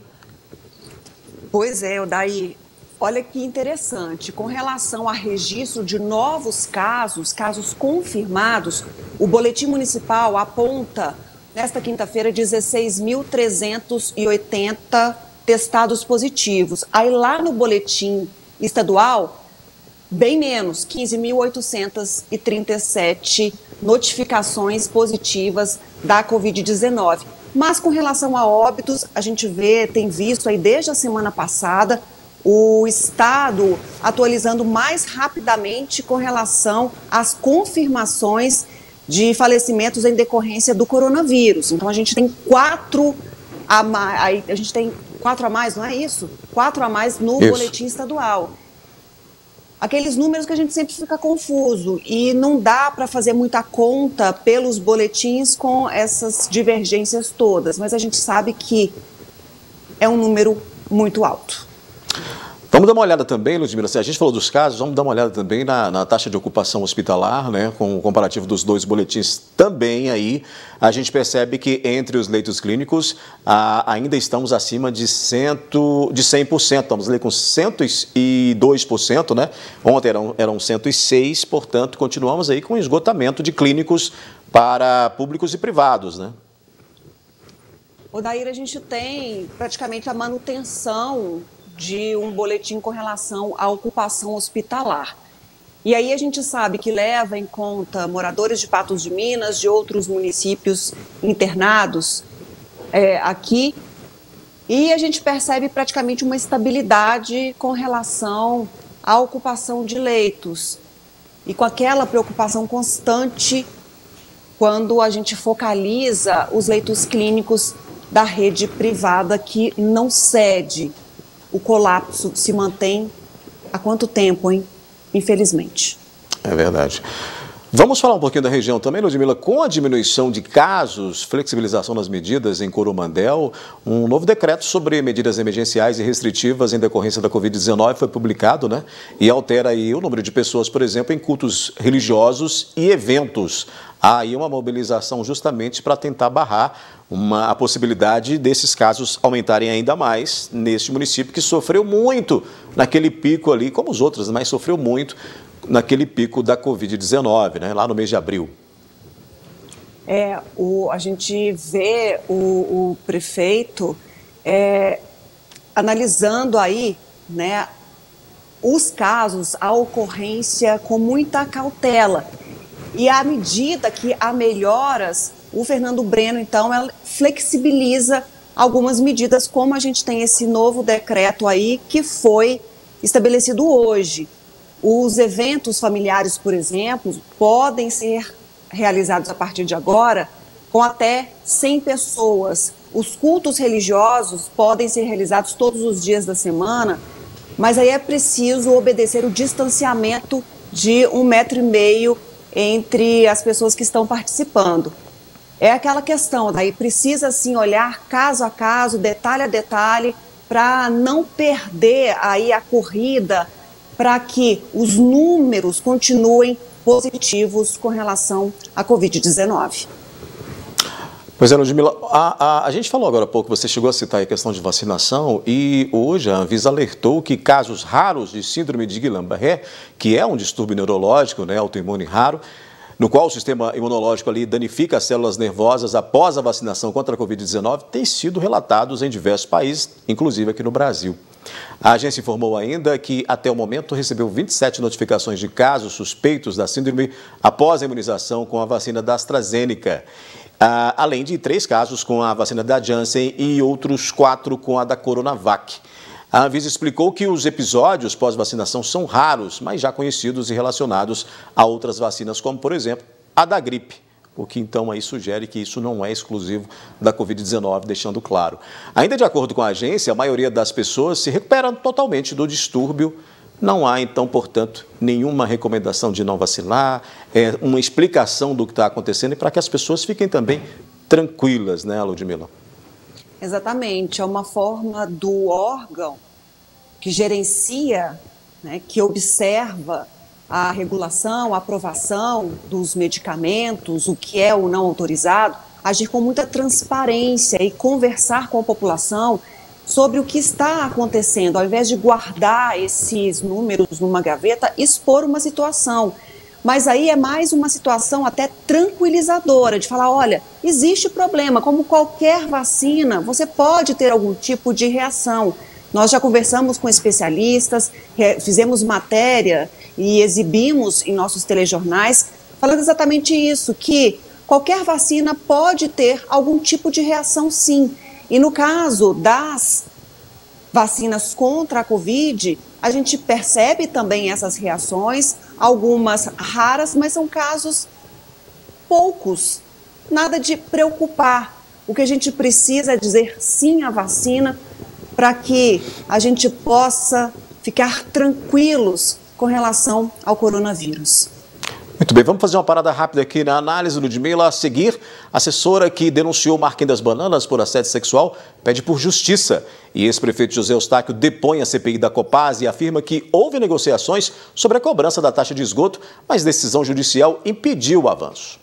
Pois é, Odair. Olha que interessante, com relação a registro de novos casos confirmados, o boletim municipal aponta, nesta quinta-feira, 16.380 testados positivos. Aí lá no boletim estadual, bem menos, 15.837 notificações positivas da Covid-19. Mas com relação a óbitos, a gente tem visto aí desde a semana passada, o Estado atualizando mais rapidamente com relação às confirmações de falecimentos em decorrência do coronavírus. Então a gente tem 4 a mais, não é isso? 4 a mais no boletim estadual. Aqueles números que a gente sempre fica confuso e não dá para fazer muita conta pelos boletins com essas divergências todas, mas a gente sabe que é um número muito alto. Vamos dar uma olhada também, Ludmila, se a gente falou dos casos, vamos dar uma olhada também na taxa de ocupação hospitalar, né, com o comparativo dos dois boletins também aí, a gente percebe que entre os leitos clínicos ainda estamos acima de 100%, estamos ali com 102%, né, ontem eram 106%, portanto, continuamos aí com esgotamento de clínicos para públicos e privados, né? Odair, a gente tem praticamente a manutenção de um boletim com relação à ocupação hospitalar. E aí a gente sabe que leva em conta moradores de Patos de Minas, de outros municípios internados aqui, e a gente percebe praticamente uma estabilidade com relação à ocupação de leitos, e com aquela preocupação constante quando a gente focaliza os leitos clínicos da rede privada que não cede. O colapso se mantém há quanto tempo, hein? Infelizmente. É verdade. Vamos falar um pouquinho da região também, Ludmila. Com a diminuição de casos, flexibilização das medidas em Coromandel, um novo decreto sobre medidas emergenciais e restritivas em decorrência da Covid-19 foi publicado, né? E altera aí o número de pessoas, por exemplo, em cultos religiosos e eventos. Há aí uma mobilização justamente para tentar barrar a possibilidade desses casos aumentarem ainda mais neste município que sofreu muito naquele pico ali, como os outros, mas sofreu muito naquele pico da Covid-19, né, lá no mês de abril. A gente vê o prefeito analisando aí, né, os casos, a ocorrência com muita cautela. E à medida que há melhoras, o Fernando Breno, então, flexibiliza algumas medidas, como a gente tem esse novo decreto aí que foi estabelecido hoje. Os eventos familiares, por exemplo, podem ser realizados a partir de agora com até 100 pessoas. Os cultos religiosos podem ser realizados todos os dias da semana, mas aí é preciso obedecer o distanciamento de 1,5 metro entre as pessoas que estão participando. É aquela questão, daí precisa sim olhar caso a caso, detalhe a detalhe, para não perder aí a corrida, para que os números continuem positivos com relação à Covid-19. Pois é, Ludmila, a gente falou agora há pouco, você chegou a citar a questão de vacinação e hoje a Anvisa alertou que casos raros de síndrome de Guillain-Barré, que é um distúrbio neurológico, né, autoimune raro, no qual o sistema imunológico ali danifica as células nervosas após a vacinação contra a Covid-19, têm sido relatados em diversos países, inclusive aqui no Brasil. A agência informou ainda que, até o momento, recebeu 27 notificações de casos suspeitos da síndrome após a imunização com a vacina da AstraZeneca, além de 3 casos com a vacina da Janssen e outros 4 com a da Coronavac. A Anvisa explicou que os episódios pós-vacinação são raros, mas já conhecidos e relacionados a outras vacinas, como, por exemplo, a da gripe. O que então aí sugere que isso não é exclusivo da Covid-19, deixando claro. Ainda de acordo com a agência, a maioria das pessoas se recupera totalmente do distúrbio. Não há, então, portanto, nenhuma recomendação de não vacilar, uma explicação do que está acontecendo e para que as pessoas fiquem também tranquilas, né, Ludmila? Exatamente, é uma forma do órgão que gerencia, né, que observa a regulação, a aprovação dos medicamentos, o que é ou não autorizado, agir com muita transparência e conversar com a população sobre o que está acontecendo, ao invés de guardar esses números numa gaveta, expor uma situação. Mas aí é mais uma situação até tranquilizadora, de falar, olha, existe problema, como qualquer vacina, você pode ter algum tipo de reação. Nós já conversamos com especialistas, fizemos matéria e exibimos em nossos telejornais, falando exatamente isso, que qualquer vacina pode ter algum tipo de reação sim. E no caso das vacinas contra a Covid, a gente percebe também essas reações, algumas raras, mas são casos poucos, nada de preocupar. O que a gente precisa é dizer sim à vacina para que a gente possa ficar tranquilos com relação ao coronavírus. Muito bem, vamos fazer uma parada rápida aqui na análise, Ludmila. A seguir, a assessora que denunciou Marquinhos das Bananas por assédio sexual pede por justiça. E ex-prefeito José Eustáquio depõe a CPI da Copasa e afirma que houve negociações sobre a cobrança da taxa de esgoto, mas decisão judicial impediu o avanço.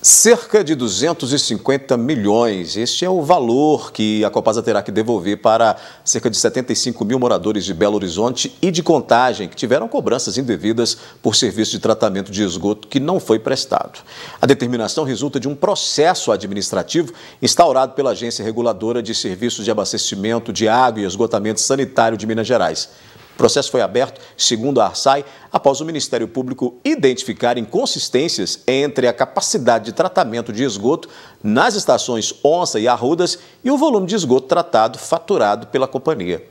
Cerca de 250 milhões. Este é o valor que a Copasa terá que devolver para cerca de 75 mil moradores de Belo Horizonte e de Contagem, que tiveram cobranças indevidas por serviço de tratamento de esgoto que não foi prestado. A determinação resulta de um processo administrativo instaurado pela Agência Reguladora de Serviços de Abastecimento de Água e Esgotamento Sanitário de Minas Gerais. O processo foi aberto, segundo a ARSAI, após o Ministério Público identificar inconsistências entre a capacidade de tratamento de esgoto nas estações Onça e Arrudas e o volume de esgoto tratado faturado pela companhia.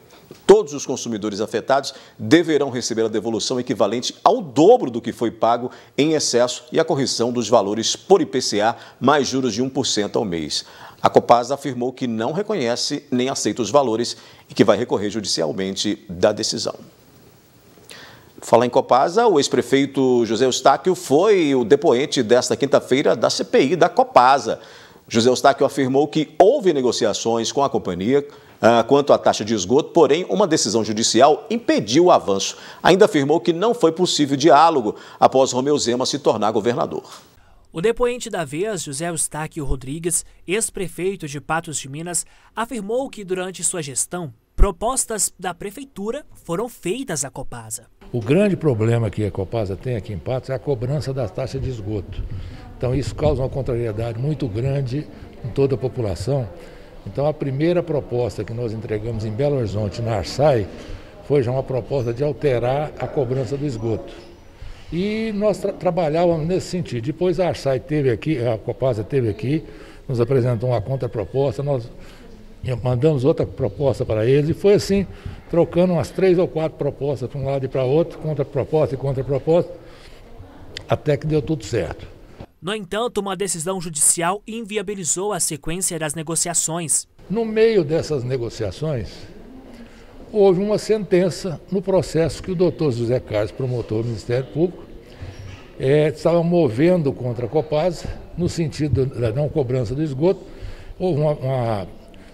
Todos os consumidores afetados deverão receber a devolução equivalente ao dobro do que foi pago em excesso e a correção dos valores por IPCA mais juros de 1% ao mês. A Copasa afirmou que não reconhece nem aceita os valores e que vai recorrer judicialmente da decisão. Falar em Copasa, o ex-prefeito José Eustáquio foi o depoente desta quinta-feira da CPI da Copasa. José Eustáquio afirmou que houve negociações com a companhia quanto à taxa de esgoto, porém uma decisão judicial impediu o avanço. Ainda afirmou que não foi possível diálogo após Romeu Zema se tornar governador. O depoente da vez, José Eustáquio Rodrigues, ex-prefeito de Patos de Minas, afirmou que durante sua gestão, propostas da prefeitura foram feitas à Copasa. O grande problema que a Copasa tem aqui em Patos é a cobrança da taxa de esgoto. Então isso causa uma contrariedade muito grande em toda a população. Então a primeira proposta que nós entregamos em Belo Horizonte, na ARSAI, foi já uma proposta de alterar a cobrança do esgoto. E nós trabalhávamos nesse sentido. Depois a ARSAI teve aqui, a Copasa teve aqui, nos apresentou uma contraproposta, nós mandamos outra proposta para eles e foi assim, trocando umas 3 ou 4 propostas para um lado e para outro, contraproposta e contraproposta, até que deu tudo certo. No entanto, uma decisão judicial inviabilizou a sequência das negociações. No meio dessas negociações, houve uma sentença no processo que o doutor José Carlos, promotor do Ministério Público, estava movendo contra a Copasa, no sentido da não cobrança do esgoto. Houve uma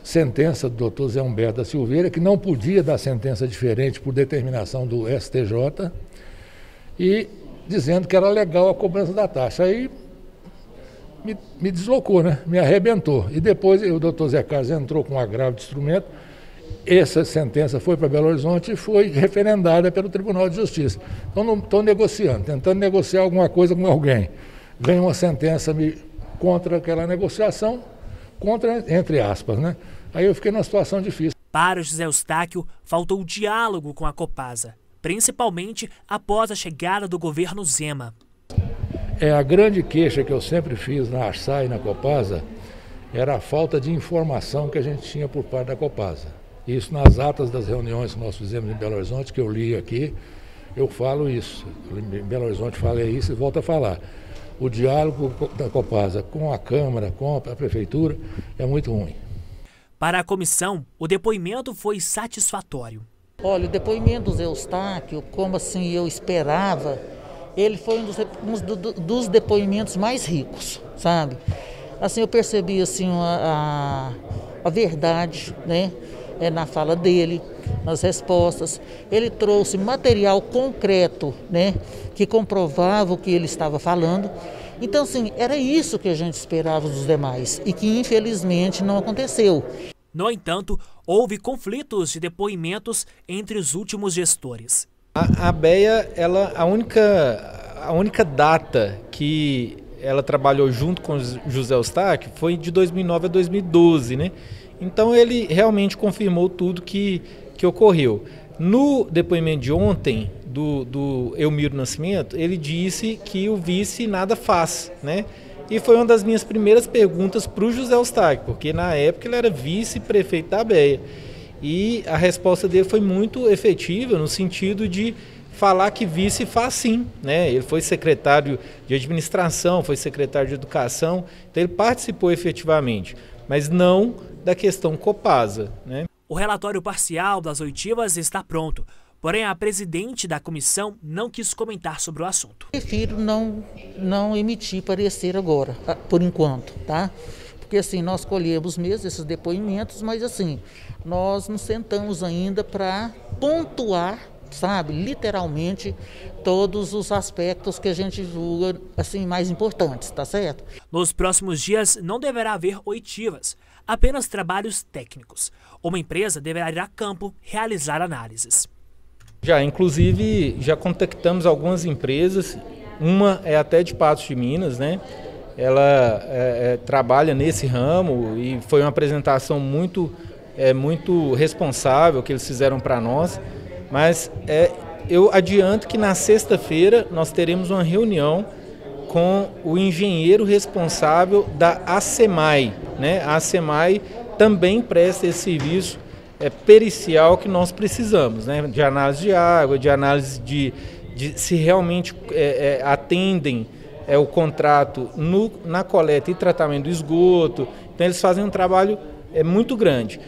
sentença do doutor Zé Humberto da Silveira, que não podia dar sentença diferente por determinação do STJ, e dizendo que era legal a cobrança da taxa. Aí me deslocou, né? Me arrebentou. E depois o doutor Zé Carlos entrou com um agravo de instrumento essa sentença foi para Belo Horizonte e foi referendada pelo Tribunal de Justiça. Então não estou negociando, tentando negociar alguma coisa com alguém. Vem uma sentença contra aquela negociação, contra, entre aspas, né? Aí eu fiquei numa situação difícil. Para José Eustáquio, faltou diálogo com a Copasa, principalmente após a chegada do governo Zema. A grande queixa que eu sempre fiz na Arsai e na Copasa era a falta de informação que a gente tinha por parte da Copasa. Isso nas atas das reuniões que nós fizemos em Belo Horizonte, que eu li aqui, eu falo isso. Em Belo Horizonte falei isso e volto a falar. O diálogo da Copasa com a Câmara, com a Prefeitura, é muito ruim. Para a comissão, o depoimento foi satisfatório. Olha, o depoimento do Zé Eustáquio, como assim eu esperava, ele foi um dos depoimentos mais ricos, sabe? Assim, eu percebi assim, a verdade, né? Na fala dele, nas respostas. Ele trouxe material concreto, né? Que comprovava o que ele estava falando. Então, assim, era isso que a gente esperava dos demais e que, infelizmente, não aconteceu. No entanto, houve conflitos de depoimentos entre os últimos gestores. A BEA, a única data que ela trabalhou junto com José Eustáquio foi de 2009 a 2012, né? Então ele realmente confirmou tudo que ocorreu. No depoimento de ontem do Elmiro Nascimento, ele disse que o vice nada faz, né? E foi uma das minhas primeiras perguntas para o José Eustáquio, porque na época ele era vice-prefeito da BEA. E a resposta dele foi muito efetiva, no sentido de falar que vice faz sim, né? Ele foi secretário de administração, foi secretário de educação, então ele participou efetivamente, mas não da questão Copasa, né? O relatório parcial das oitivas está pronto, porém a presidente da comissão não quis comentar sobre o assunto. Prefiro não emitir parecer agora, por enquanto, tá? Porque assim, nós colhemos mesmo esses depoimentos, mas assim, nós nos sentamos ainda para pontuar, sabe, literalmente, todos os aspectos que a gente julga assim, mais importantes, tá certo? Nos próximos dias não deverá haver oitivas, apenas trabalhos técnicos. Uma empresa deverá ir a campo realizar análises. Inclusive, já contactamos algumas empresas, uma é até de Patos de Minas, né? Ela trabalha nesse ramo e foi uma apresentação muito responsável que eles fizeram para nós, mas eu adianto que na sexta-feira nós teremos uma reunião com o engenheiro responsável da ACEMAI, né? A ACEMAI também presta esse serviço pericial que nós precisamos, né? De análise de água, de análise de se realmente atendem o contrato na coleta e tratamento do esgoto. Então eles fazem um trabalho muito grande.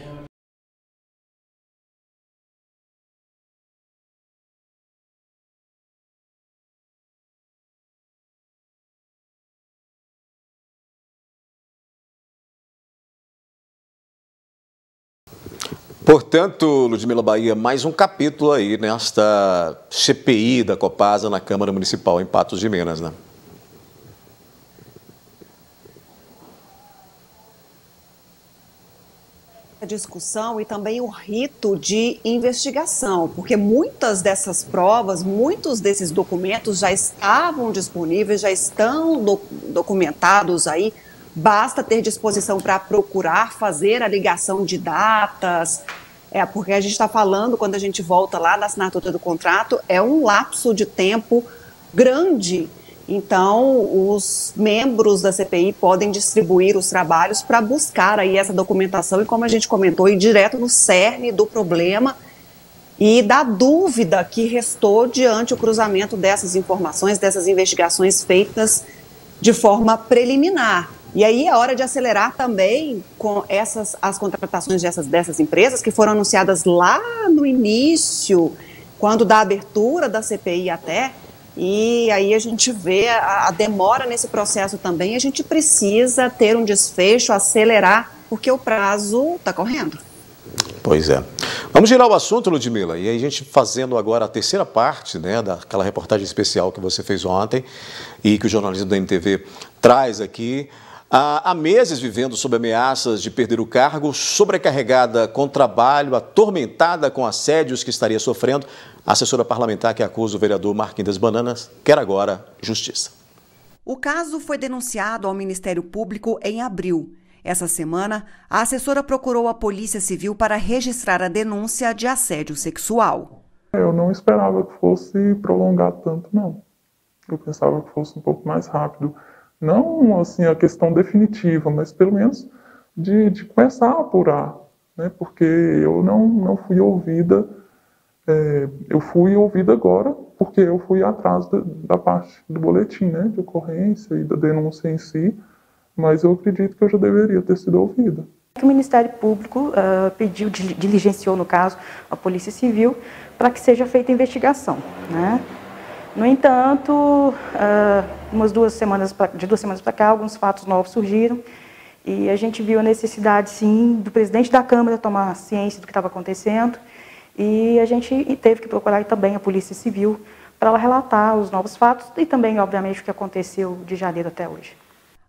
Portanto, Ludmila Bahia, mais um capítulo aí nesta CPI da Copasa na Câmara Municipal em Patos de Minas, né? A discussão e também o rito de investigação, porque muitas dessas provas, muitos desses documentos já estavam disponíveis, já estão documentados aí. Basta ter disposição para procurar, fazer a ligação de datas, porque a gente está falando, quando a gente volta lá na assinatura do contrato, é um lapso de tempo grande. Então, os membros da CPI podem distribuir os trabalhos para buscar aí essa documentação e, como a gente comentou, ir direto no cerne do problema e da dúvida que restou diante o cruzamento dessas informações, dessas investigações feitas de forma preliminar. E aí é hora de acelerar também com as contratações dessas empresas que foram anunciadas lá no início, quando da abertura da CPI até, e aí a gente vê a demora nesse processo também. A gente precisa ter um desfecho, acelerar, porque o prazo está correndo. Pois é. Vamos girar o assunto, Ludmila, e aí a gente fazendo agora a terceira parte, né, daquela reportagem especial que você fez ontem e que o jornalismo da NTV traz aqui. Há meses vivendo sob ameaças de perder o cargo, sobrecarregada com trabalho, atormentada com assédios que estaria sofrendo, a assessora parlamentar que acusa o vereador Marquinhos das Bananas quer agora justiça. O caso foi denunciado ao Ministério Público em abril. Essa semana, a assessora procurou a Polícia Civil para registrar a denúncia de assédio sexual. Eu não esperava que fosse prolongar tanto, não. Eu pensava que fosse um pouco mais rápido. Não, assim, a questão definitiva, mas pelo menos de começar a apurar, né? Porque eu não fui ouvida, eu fui ouvida agora porque eu fui atrás da parte do boletim, né? De ocorrência e da denúncia em si, mas eu acredito que eu já deveria ter sido ouvida. O Ministério Público diligenciou, no caso, a Polícia Civil, para que seja feita a investigação, né? No entanto, de 2 semanas para cá, alguns fatos novos surgiram e a gente viu a necessidade, sim, do presidente da Câmara tomar ciência do que estava acontecendo e a gente teve que procurar também a Polícia Civil para ela relatar os novos fatos e também, obviamente, o que aconteceu de janeiro até hoje.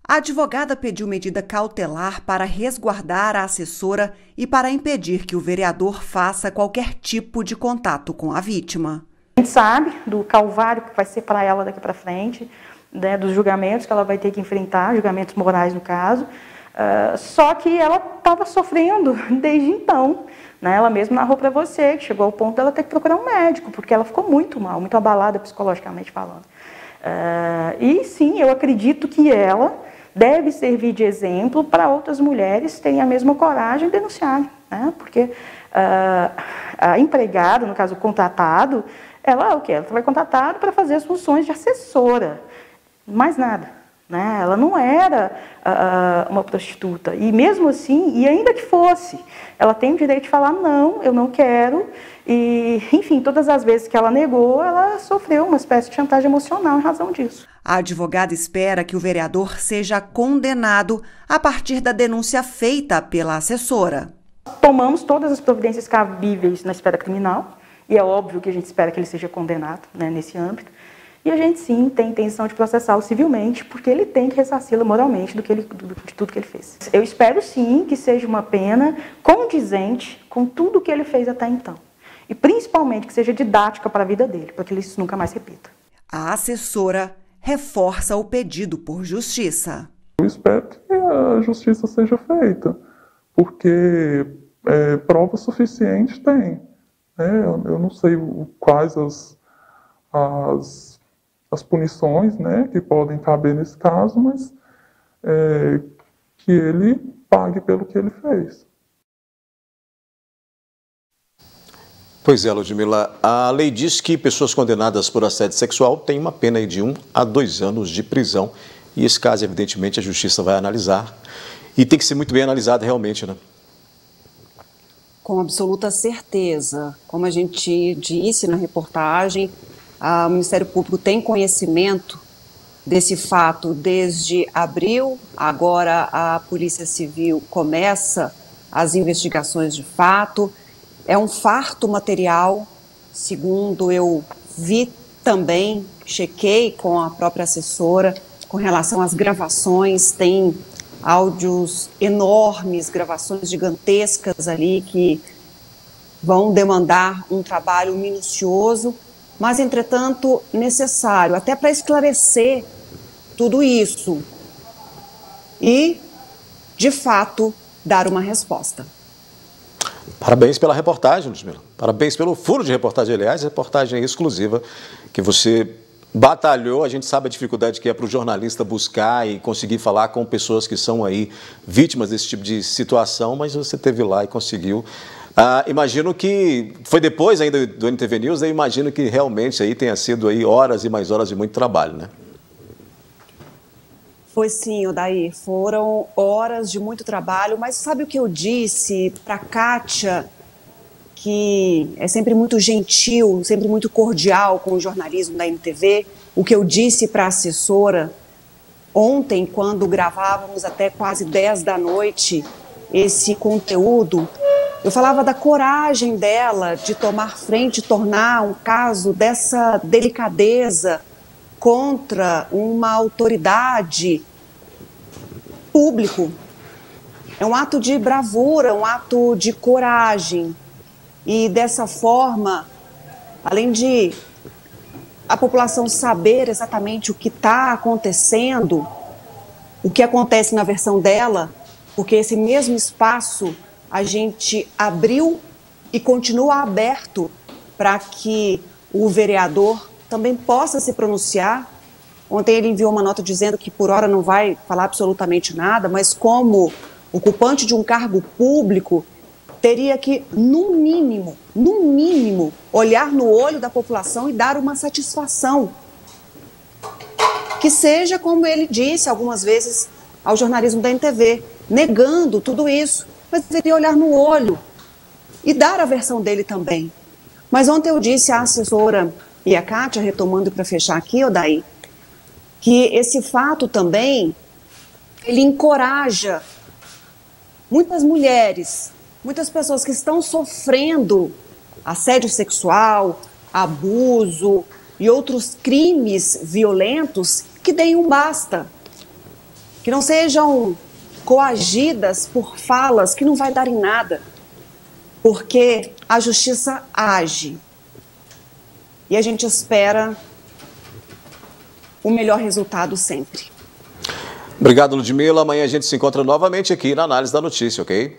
A advogada pediu medida cautelar para resguardar a assessora e para impedir que o vereador faça qualquer tipo de contato com a vítima. A gente sabe do calvário que vai ser para ela daqui para frente, né, dos julgamentos que ela vai ter que enfrentar, julgamentos morais no caso, só que ela estava sofrendo desde então, né? Ela mesma narrou para você que chegou ao ponto dela ter que procurar um médico, porque ela ficou muito mal, muito abalada psicologicamente falando. E sim, eu acredito que ela deve servir de exemplo para outras mulheres terem a mesma coragem de denunciarem, né? Porque a empregada, no caso o contratado, ela o quê? Ela foi contratada para fazer as funções de assessora, mais nada, né? Ela não era uma prostituta, e mesmo assim, e ainda que fosse, ela tem o direito de falar, não, eu não quero, e enfim, todas as vezes que ela negou, ela sofreu uma espécie de chantagem emocional em razão disso. A advogada espera que o vereador seja condenado a partir da denúncia feita pela assessora. Tomamos todas as providências cabíveis na esfera criminal, e é óbvio que a gente espera que ele seja condenado, né, nesse âmbito. E a gente, sim, tem intenção de processá-lo civilmente, porque ele tem que ressarci-lo moralmente de tudo que ele fez. Eu espero, sim, que seja uma pena condizente com tudo que ele fez até então. E, principalmente, que seja didática para a vida dele, para que ele nunca mais repita. A assessora reforça o pedido por justiça. Eu espero que a justiça seja feita, porque prova suficiente tem. Eu não sei quais as punições, né, que podem caber nesse caso, mas que ele pague pelo que ele fez. Pois é, Ludmila, a lei diz que pessoas condenadas por assédio sexual têm uma pena de 1 a 2 anos de prisão. E esse caso, evidentemente, a justiça vai analisar. E tem que ser muito bem analisado realmente, né? Com absoluta certeza. Como a gente disse na reportagem, o Ministério Público tem conhecimento desse fato desde abril. Agora a Polícia Civil começa as investigações de fato. É um farto material, segundo eu vi também, chequei com a própria assessora, com relação às gravações, tem áudios enormes, gravações gigantescas ali que vão demandar um trabalho minucioso, mas, entretanto, necessário, até para esclarecer tudo isso e, de fato, dar uma resposta. Parabéns pela reportagem, Ludmila. Parabéns pelo furo de reportagem, aliás, reportagem exclusiva que você batalhou. A gente sabe a dificuldade que é para o jornalista buscar e conseguir falar com pessoas que são aí vítimas desse tipo de situação, mas você esteve lá e conseguiu. Imagino que foi depois ainda do NTV News, eu imagino que realmente aí tenha sido aí horas e mais horas de muito trabalho, né? Foi sim, Odair, foram horas de muito trabalho, mas sabe o que eu disse para a Kátia, que é sempre muito gentil, sempre muito cordial com o jornalismo da NTV, o que eu disse para a assessora ontem, quando gravávamos até quase 10 da noite esse conteúdo, eu falava da coragem dela de tomar frente, tornar um caso dessa delicadeza contra uma autoridade público. É um ato de bravura, um ato de coragem. E dessa forma, além de a população saber exatamente o que está acontecendo, o que acontece na versão dela, porque esse mesmo espaço a gente abriu e continua aberto para que o vereador também possa se pronunciar. Ontem ele enviou uma nota dizendo que por hora não vai falar absolutamente nada, mas como ocupante de um cargo público, teria que, no mínimo, olhar no olho da população e dar uma satisfação. Que seja, como ele disse algumas vezes ao jornalismo da NTV, negando tudo isso, mas deveria olhar no olho e dar a versão dele também. Mas ontem eu disse à assessora e à Kátia, retomando para fechar aqui, Odaí, que esse fato também, ele encoraja muitas mulheres, muitas pessoas que estão sofrendo assédio sexual, abuso e outros crimes violentos, que deem um basta. Que não sejam coagidas por falas que não vai dar em nada. Porque a justiça age. E a gente espera o melhor resultado sempre. Obrigado, Ludmila. Amanhã a gente se encontra novamente aqui na Análise da Notícia, ok?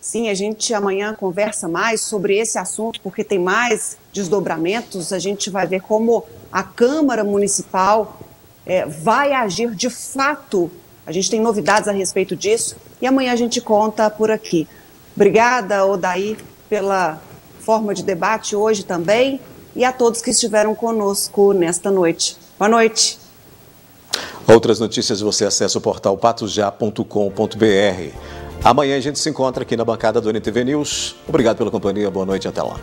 Sim, a gente amanhã conversa mais sobre esse assunto, porque tem mais desdobramentos. A gente vai ver como a Câmara Municipal vai agir de fato. A gente tem novidades a respeito disso e amanhã a gente conta por aqui. Obrigada, Odaí, pela forma de debate hoje também e a todos que estiveram conosco nesta noite. Boa noite. Outras notícias você acessa o portal patosjá.com.br. Amanhã a gente se encontra aqui na bancada do NTV News. Obrigado pela companhia, boa noite e até lá.